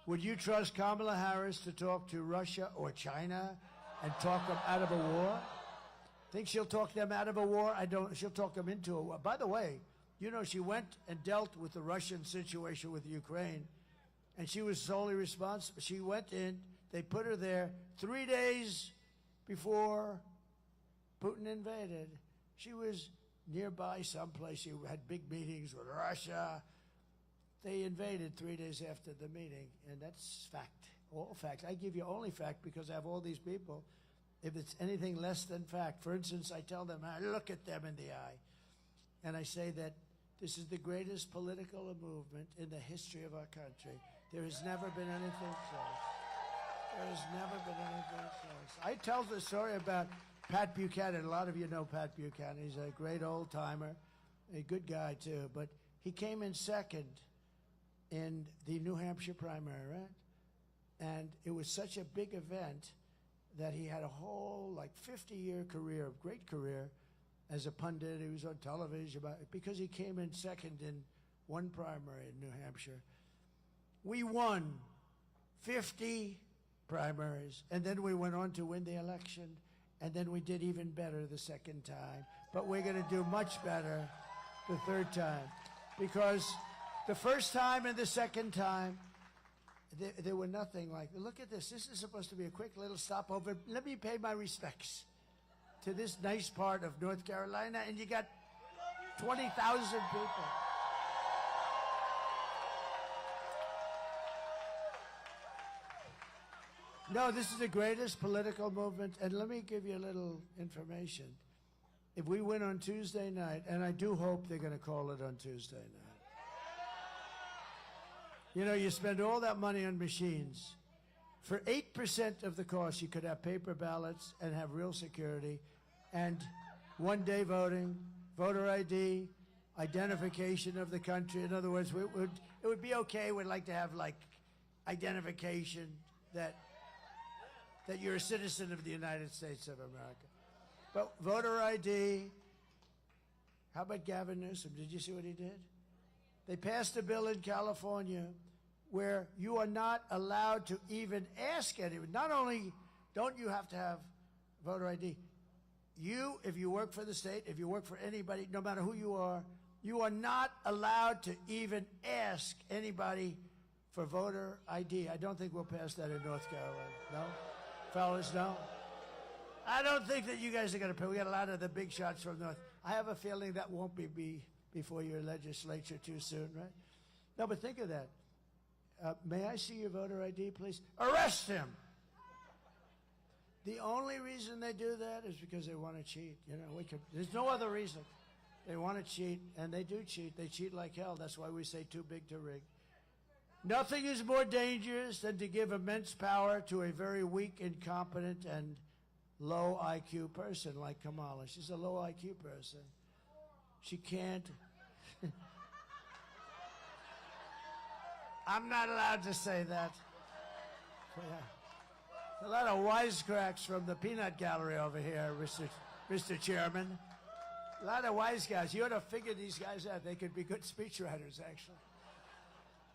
Would you trust Kamala Harris to talk to Russia or China and talk them out of a war? Think she'll talk them out of a war? She'll talk them into a war. By the way, you know, she went and dealt with the Russian situation with Ukraine, and she was solely responsible. She went in, they put her there 3 days before Putin invaded. She was nearby someplace. She had big meetings with Russia. They invaded 3 days after the meeting, and that's fact, all fact. I give you only fact because I have all these people. If it's anything less than fact, for instance, I tell them, I look at them in the eye, and I say that this is the greatest political movement in the history of our country. There has never been anything close. There has never been anything close. I tell the story about Pat Buchanan. A lot of you know Pat Buchanan. He's a great old-timer. a good guy too, but he came in second in the New Hampshire primary, right? And it was such a big event that he had a whole 50-year career, great career, as a pundit. He was on television because he came in second in one primary in New Hampshire. We won 50 primaries, and then we went on to win the election, and then we did even better the second time. But we're going to do much better the third time, because the first time and the second time, there were nothing like, look at this. This is supposed to be a quick little stopover. Let me pay my respects to this nice part of North Carolina, and you got 20,000 people. No, this is the greatest political movement, and let me give you a little information. If we win on Tuesday night, and I do hope they're going to call it on Tuesday night. You know, you spend all that money on machines. For 8% of the cost, you could have paper ballots and have real security, and one-day voting, voter ID, identification of the country. In other words, it would be okay. We'd like to have, identification that you're a citizen of the United States of America. But voter ID, how about Gavin Newsom? Did you see what he did? They passed a bill in California where you are not allowed to even ask anyone. Not only don't you have to have voter ID, if you work for the state, if you work for anybody, no matter who you are not allowed to even ask anybody for voter ID. I don't think we'll pass that in North Carolina. No? Fellas, no? I don't think that you guys are going to pay. We got a lot of the big shots from North. I have a feeling that won't be before your legislature too soon, right? No, but think of that. May I see your voter ID, please? Arrest him! The only reason they do that is because they want to cheat. You know, there's no other reason. They want to cheat, and they do cheat. They cheat like hell. That's why we say too big to rig. Nothing is more dangerous than to give immense power to a very weak, incompetent, and low IQ person like Kamala. She's a low IQ person. She can't. I'm not allowed to say that. Yeah. A lot of wisecracks from the peanut gallery over here, Mr. Chairman. A lot of wise guys. You ought to figure these guys out. They could be good speechwriters, actually.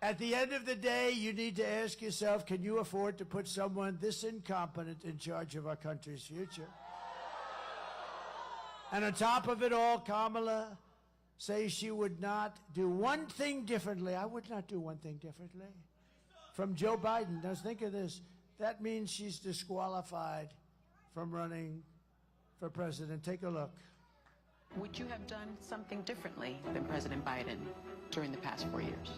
At the end of the day, you need to ask yourself, can you afford to put someone this incompetent in charge of our country's future? And on top of it all, Kamala says she would not do one thing differently. I would not do one thing differently from Joe Biden. Now think of this. That means she's disqualified from running for president. Take a look.
Would you have done something differently than President Biden during the past 4 years?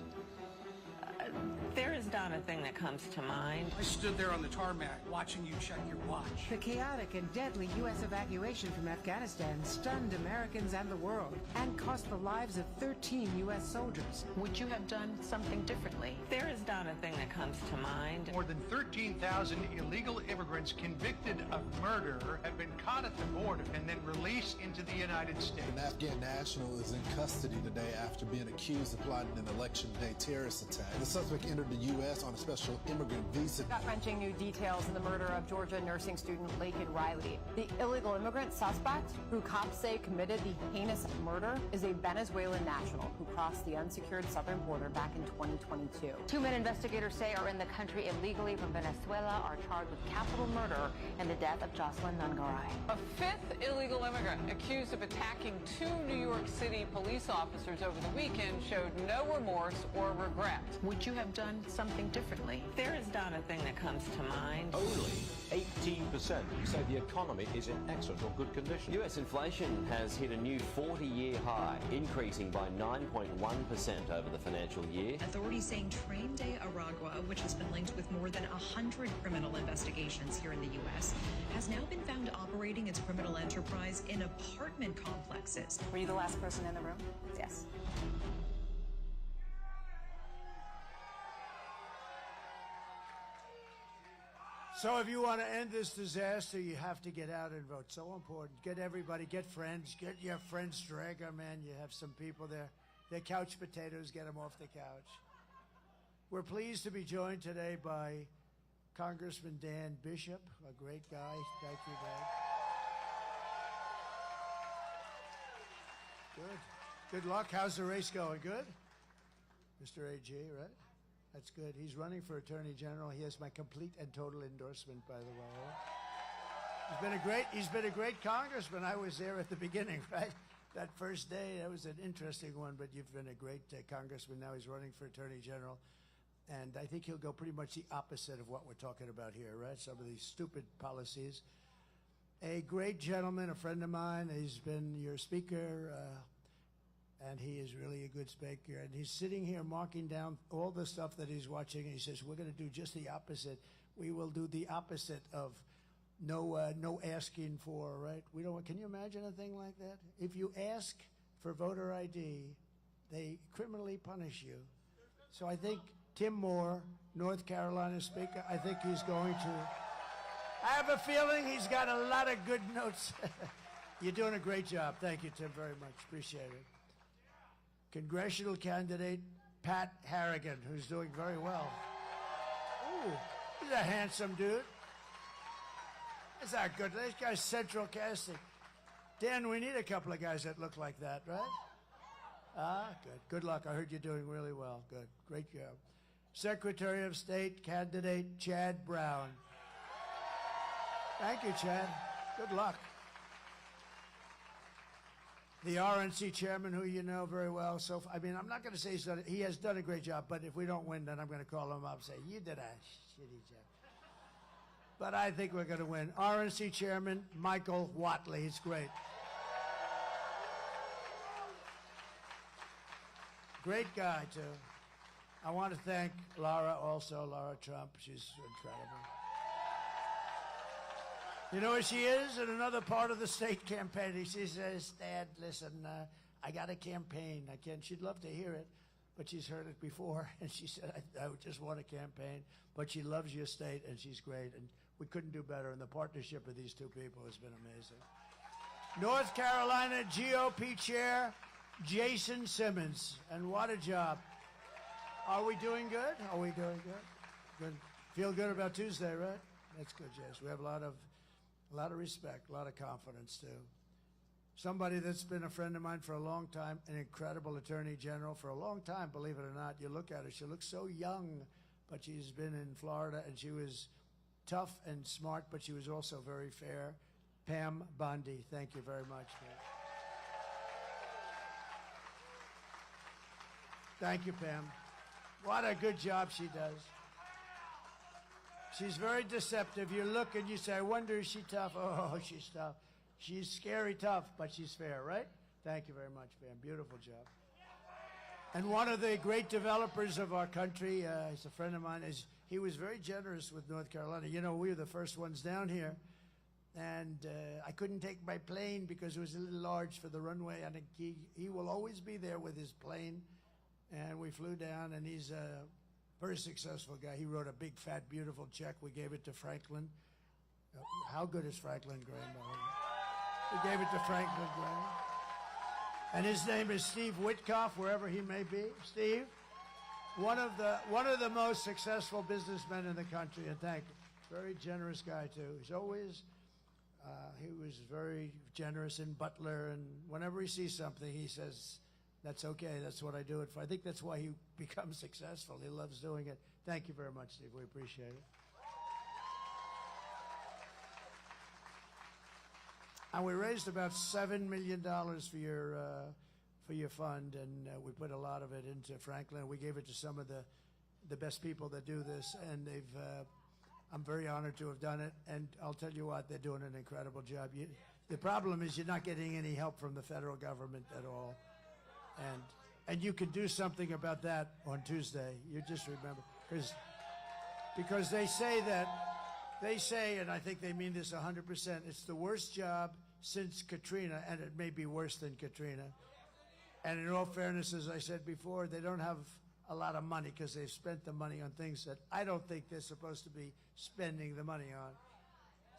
There is not a thing that comes to mind.
I stood there on the tarmac watching you check your watch.
The chaotic and deadly U.S. evacuation from Afghanistan stunned Americans and the world and cost the lives of 13 U.S. soldiers.
Would you have done something differently?
There is not a thing that comes to mind.
More than 13,000 illegal immigrants convicted of murder have been caught at the border and then released into the United States.
An Afghan national is in custody today after being accused of plotting an election day terrorist attack. The suspect entered the U.S. on a special immigrant visa.
Gut-wrenching new details in the murder of Georgia nursing student Laken Riley. The illegal immigrant suspect, who cops say committed the heinous murder, is a Venezuelan national who crossed the unsecured southern border back in 2022. 2 men investigators say are in the country illegally from Venezuela are charged with capital murder in the death of Jocelyn Nungaray.
A fifth illegal immigrant accused of attacking 2 New York City police officers over the weekend showed no remorse or regret. Would you have done something differently?
There is not a thing that comes to mind.
Only 18% say the economy is in excellent or good condition. US inflation has hit a new 40-year high, increasing by 9.1% over the financial year.
Authorities saying Train de Aragua, which has been linked with more than 100 criminal investigations here in the U.S., has now been found operating its criminal enterprise in apartment complexes.
Were you the last person in the room? Yes.
So if you want to end this disaster, you have to get out and vote. So important. Get everybody, get friends, get your friends, drag them in. You have some people there. They're couch potatoes, get them off the couch. We're pleased to be joined today by Congressman Dan Bishop, a great guy. Thank you, Dan. Good. Good luck. How's the race going? Good? Mr. AG, right? That's good. He's running for Attorney General. He has my complete and total endorsement, by the way. He's been a great congressman. I was there at the beginning, right? That first day, that was an interesting one, but you've been a great congressman. Now he's running for Attorney General. And I think he'll go pretty much the opposite of what we're talking about here, right? Some of these stupid policies. A great gentleman, a friend of mine. He's been your speaker, and he is really a good speaker. And he's sitting here marking down all the stuff that he's watching, and he says, we're going to do just the opposite. We will do the opposite of no asking for, right? We don't. Can you imagine a thing like that? If you ask for voter ID, they criminally punish you. So I think Tim Moore, North Carolina Speaker, I think he's going to. I have a feeling he's got a lot of good notes. You're doing a great job. Thank you, Tim, very much. Appreciate it. Congressional candidate Pat Harrigan, who's doing very well. Ooh, he's a handsome dude. Is that good? This guy's central casting. Dan, we need a couple of guys that look like that, right? Good. Good luck. I heard you're doing really well. Good. Great job. Secretary of State candidate Chad Brown. Thank you, Chad. Good luck. The RNC chairman, who you know very well. So, I mean, I'm not going to say he has done a great job, but if we don't win, then I'm going to call him up and say, you did a shitty job. But I think we're going to win. RNC chairman Michael Watley. It's great. Great guy, too. I want to thank Laura also, Laura Trump. She's incredible. You know where she is? In another part of the state campaigning. She says, Dad, listen, I got a campaign. I can't. She'd love to hear it, but she's heard it before. And she said, I just want a campaign. But she loves your state, and she's great. And we couldn't do better. And the partnership of these two people has been amazing. North Carolina GOP Chair Jason Simmons. And what a job. Are we doing good? Are we doing good? Good. Feel good about Tuesday, right? That's good, Jason. We have a lot of respect, a lot of confidence, too. Somebody that's been a friend of mine for a long time, an incredible attorney general for a long time, believe it or not. You look at her, she looks so young, but she's been in Florida, and she was tough and smart, but she was also very fair. Pam Bondi, thank you very much, Pam. Thank you, Pam. What a good job she does. She's very deceptive. You look and you say, I wonder, is she tough? Oh, she's tough. She's scary tough, but she's fair, right? Thank you very much, Pam. Beautiful job. And one of the great developers of our country, he's a friend of mine, he was very generous with North Carolina. You know, we were the first ones down here, and I couldn't take my plane because it was a little large for the runway, and he will always be there with his plane. And we flew down, and he's a very successful guy. He wrote a big, fat, beautiful check. We gave it to Franklin. How good is Franklin Graham? We gave it to Franklin Graham. And his name is Steve Witkoff, wherever he may be. Steve, one of the most successful businessmen in the country, and thank you. Very generous guy, too. He was very generous in Butler, and whenever he sees something, he says, that's okay. That's what I do it for. I think that's why he becomes successful. He loves doing it. Thank you very much, Steve. We appreciate it. And we raised about $7 million for your fund, and we put a lot of it into Franklin. We gave it to some of the best people that do this, and I'm very honored to have done it. And I'll tell you what, they're doing an incredible job. The problem is you're not getting any help from the federal government at all. And you can do something about that on Tuesday. You just remember, because they say, and I think they mean this 100%, it's the worst job since Katrina, and it may be worse than Katrina. And in all fairness, as I said before, they don't have a lot of money because they've spent the money on things that I don't think they're supposed to be spending the money on.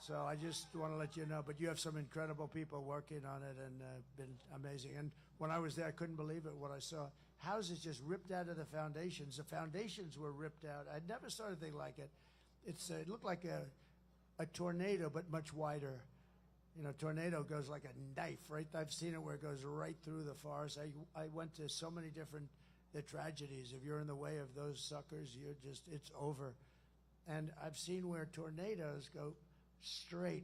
So I just want to let you know, but you have some incredible people working on it and been amazing. And when I was there, I couldn't believe it, what I saw. Houses just ripped out of the foundations. The foundations were ripped out. I'd never saw anything like it. It looked like a tornado, but much wider. You know, tornado goes like a knife, right? I've seen it where it goes right through the forest. I went to so many different tragedies. If you're in the way of those suckers, it's over. And I've seen where tornadoes go straight,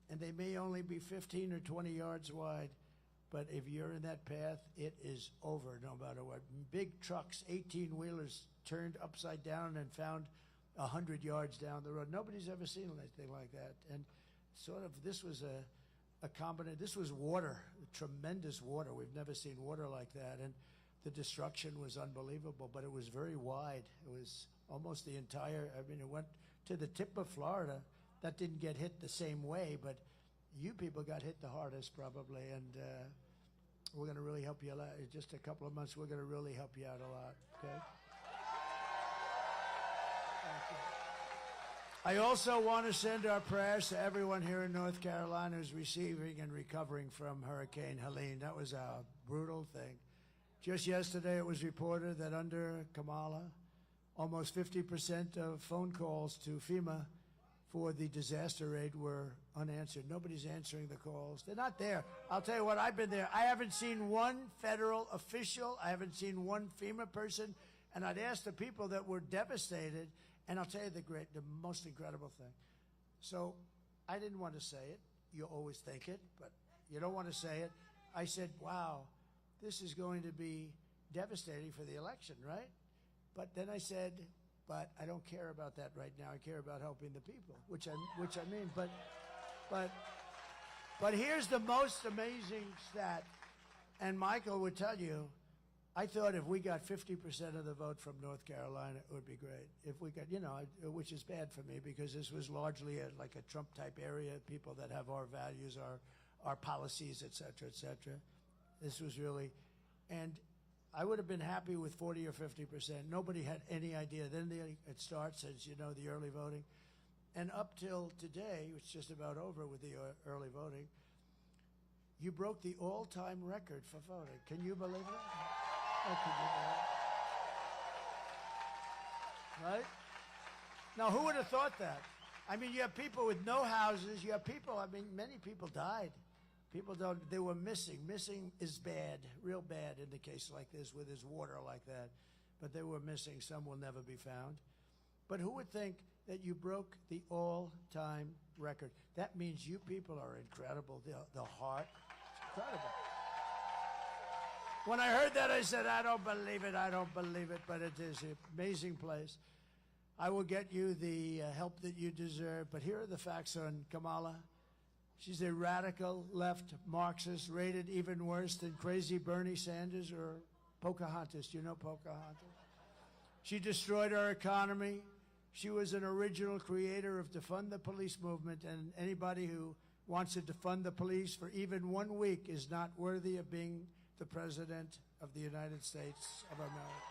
and they may only be 15 or 20 yards wide, but if you're in that path, it is over no matter what. Big trucks, 18-wheelers, turned upside down and found 100 yards down the road. Nobody's ever seen anything like that. And sort of this was a combination. This was water, tremendous water. We've never seen water like that. And the destruction was unbelievable, but it was very wide. It was almost the entire, I mean, it went to the tip of Florida. That didn't get hit the same way, but you people got hit the hardest probably, and we're going to really help you a lot. In just a couple of months, we're going to really help you out a lot, okay? I also want to send our prayers to everyone here in North Carolina who's receiving and recovering from Hurricane Helene. That was a brutal thing. Just yesterday, it was reported that under Kamala, almost 50% of phone calls to FEMA for the disaster aid were unanswered. Nobody's answering the calls. They're not there. I'll tell you what, I've been there. I haven't seen one federal official. I haven't seen one FEMA person. And I'd ask the people that were devastated, and I'll tell you the most incredible thing. So I didn't want to say it. You always think it, but you don't want to say it. I said, wow, this is going to be devastating for the election, right? But then I said, but I don't care about that right now. I care about helping the people, which I mean. But here's the most amazing stat, and Michael would tell you, I thought if we got 50% of the vote from North Carolina, it would be great. If we got, which is bad for me because this was largely like a Trump-type area, people that have our values, our policies, et cetera, et cetera. This was really, and I would have been happy with 40 or 50%. Nobody had any idea. Then it starts, as you know, the early voting. And up till today, it's just about over with the early voting, you broke the all-time record for voting. Can you believe it? Oh, can you believe it? Right? Now, who would have thought that? I mean, you have people with no houses. You have people, I mean, many people died. People they were missing. Missing is bad, real bad in the case like this with his water like that. But they were missing. Some will never be found. But who would think that you broke the all-time record? That means you people are incredible. The heart, it's incredible. When I heard that, I said, I don't believe it, I don't believe it, but it is an amazing place. I will get you the help that you deserve. But here are the facts on Kamala. She's a radical left Marxist, rated even worse than crazy Bernie Sanders or Pocahontas. Do you know Pocahontas? She destroyed our economy. She was an original creator of defund the police movement, and anybody who wants to defund the police for even 1 week is not worthy of being the President of the United States of America.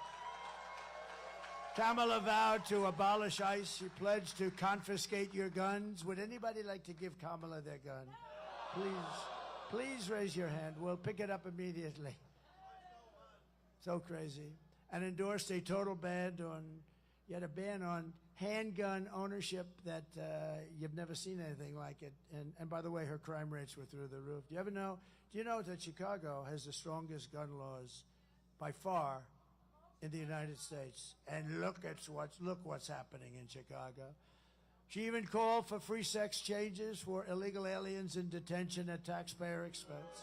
Kamala vowed to abolish ICE. She pledged to confiscate your guns. Would anybody like to give Kamala their gun? Please raise your hand. We'll pick it up immediately. So crazy. And endorsed a total ban on handgun ownership that you've never seen anything like it. And by the way, her crime rates were through the roof. Do you know that Chicago has the strongest gun laws by far in the United States? And look what's happening in Chicago. She even called for free sex changes for illegal aliens in detention at taxpayer expense.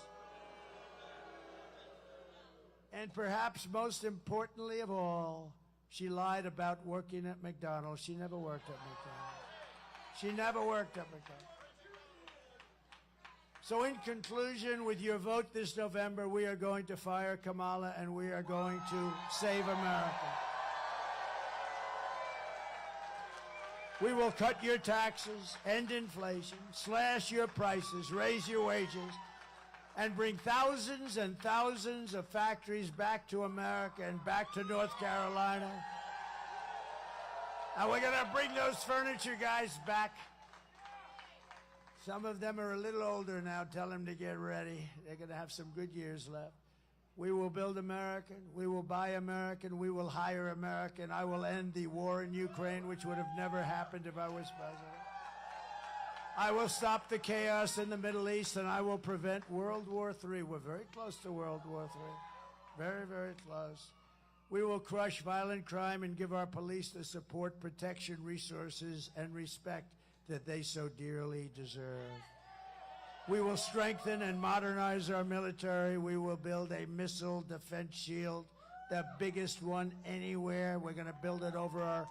And perhaps most importantly of all, she lied about working at McDonald's. She never worked at McDonald's. She never worked at McDonald's. So in conclusion, with your vote this November, we are going to fire Kamala and we are going to save America. We will cut your taxes, end inflation, slash your prices, raise your wages, and bring thousands and thousands of factories back to America and back to North Carolina. And we're going to bring those furniture guys back. Some of them are a little older now. Tell them to get ready. They're going to have some good years left. We will build American. We will buy American. We will hire American. I will end the war in Ukraine, which would have never happened if I was president. I will stop the chaos in the Middle East, and I will prevent World War III. We're very close to World War III. Very, very close. We will crush violent crime and give our police the support, protection, resources, and respect that they so dearly deserve. We will strengthen and modernize our military. We will build a missile defense shield, the biggest one anywhere. We're going to build it over our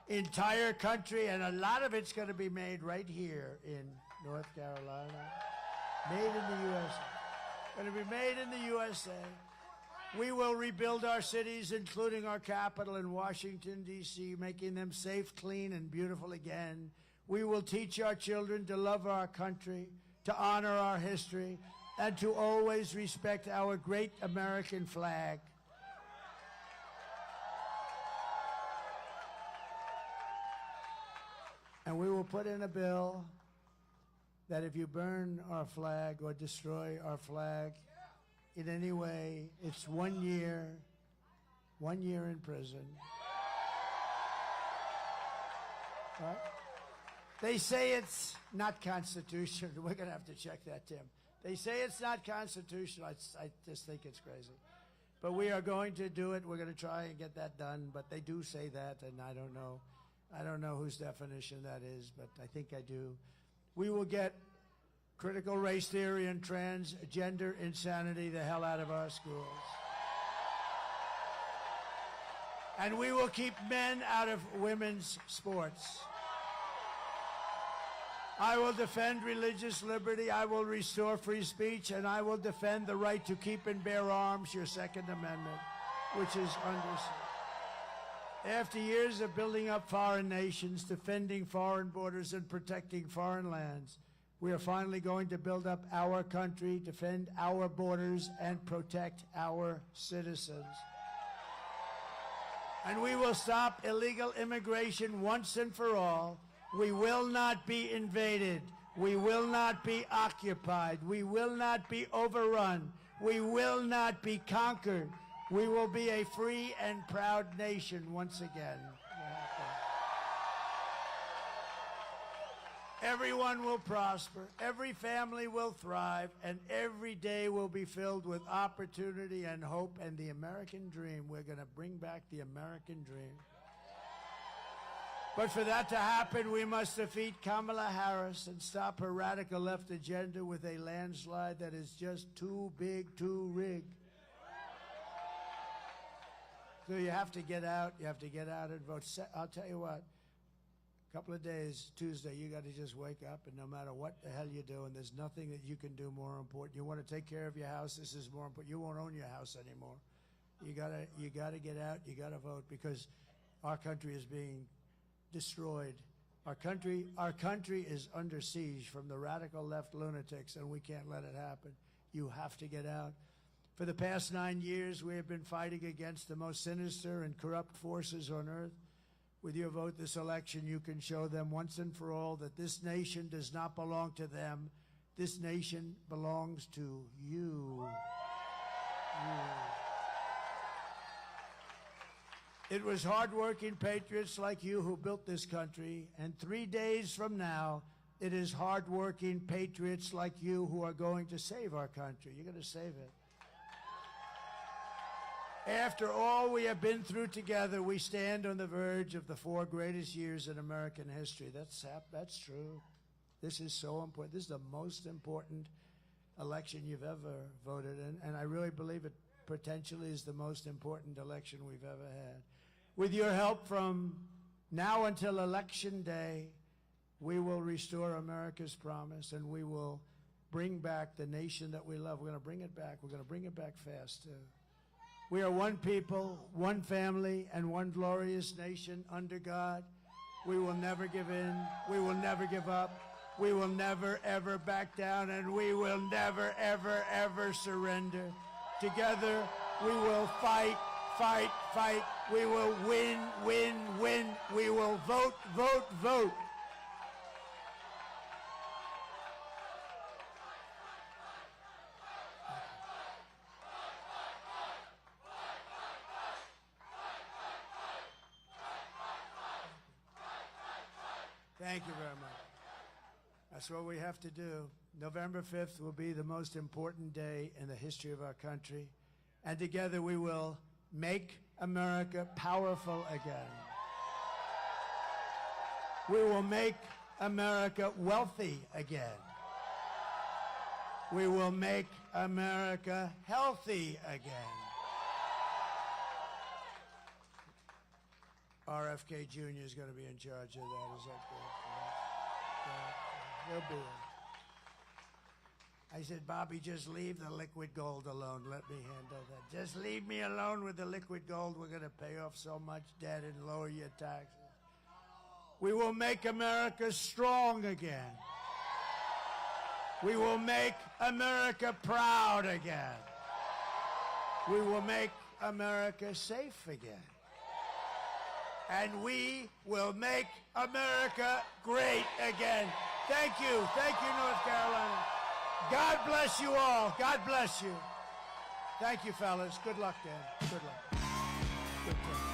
entire country, and a lot of it's going to be made right here in North Carolina. Made in the USA. Going to be made in the USA. We will rebuild our cities, including our capital in Washington, D.C., making them safe, clean, and beautiful again. We will teach our children to love our country, to honor our history, and to always respect our great American flag. And we will put in a bill that if you burn our flag or destroy our flag in any way, it's 1 year in prison. Right? They say it's not constitutional. We're going to have to check that, Tim. They say it's not constitutional. I just think it's crazy. But we are going to do it. We're going to try and get that done. But they do say that, and I don't know. I don't know whose definition that is, but I think I do. We will get critical race theory and transgender insanity the hell out of our schools. And we will keep men out of women's sports. I will defend religious liberty, I will restore free speech, and I will defend the right to keep and bear arms, your Second Amendment, which is understood. After years of building up foreign nations, defending foreign borders, and protecting foreign lands, we are finally going to build up our country, defend our borders, and protect our citizens. And we will stop illegal immigration once and for all. We will not be invaded. We will not be occupied. We will not be overrun. We will not be conquered. We will be a free and proud nation once again. Everyone will prosper, every family will thrive, and every day will be filled with opportunity and hope and the American dream. We're going to bring back the American dream. But for that to happen, we must defeat Kamala Harris and stop her radical left agenda with a landslide that is just too big to rig. So you have to get out. You have to get out and vote. I'll tell you what. A couple of days, Tuesday, you got to just wake up, and no matter what the hell you're doing, there's nothing that you can do more important. You want to take care of your house, this is more important. You won't own your house anymore. You gotta get out, you gotta vote, because our country is being destroyed. Our country is under siege from the radical left lunatics, and we can't let it happen. You have to get out. For the past 9 years, we have been fighting against the most sinister and corrupt forces on earth. With your vote this election, you can show them once and for all that this nation does not belong to them. This nation belongs to you. It was hardworking patriots like you who built this country, and 3 days from now, it is hardworking patriots like you who are going to save our country. You're going to save it. After all we have been through together, we stand on the verge of the 4 greatest years in American history. That's true. This is so important. This is the most important election you've ever voted in, and I really believe it potentially is the most important election we've ever had. With your help from now until Election Day, we will restore America's promise, and we will bring back the nation that we love. We're going to bring it back. We're going to bring it back fast, too. We are one people, one family, and one glorious nation under God. We will never give in. We will never give up. We will never, ever back down, and we will never, ever, ever surrender. Together, we will fight, fight, fight. We will win, win, win. We will vote, vote, vote. Thank you very much. That's what we have to do. November 5th will be the most important day in the history of our country. And together we will make America powerful again. We will make America wealthy again. We will make America healthy again. RFK Jr. is going to be in charge of that. Is that good? He'll be in. I said, Bobby, just leave the liquid gold alone. Let me handle that. Just leave me alone with the liquid gold. We're going to pay off so much debt and lower your taxes. We will make America strong again. We will make America proud again. We will make America safe again. And we will make America great again. Thank you. Thank you, North Carolina. God bless you all. God bless you. Thank you, fellas. Good luck, Dan. Good luck. Good luck.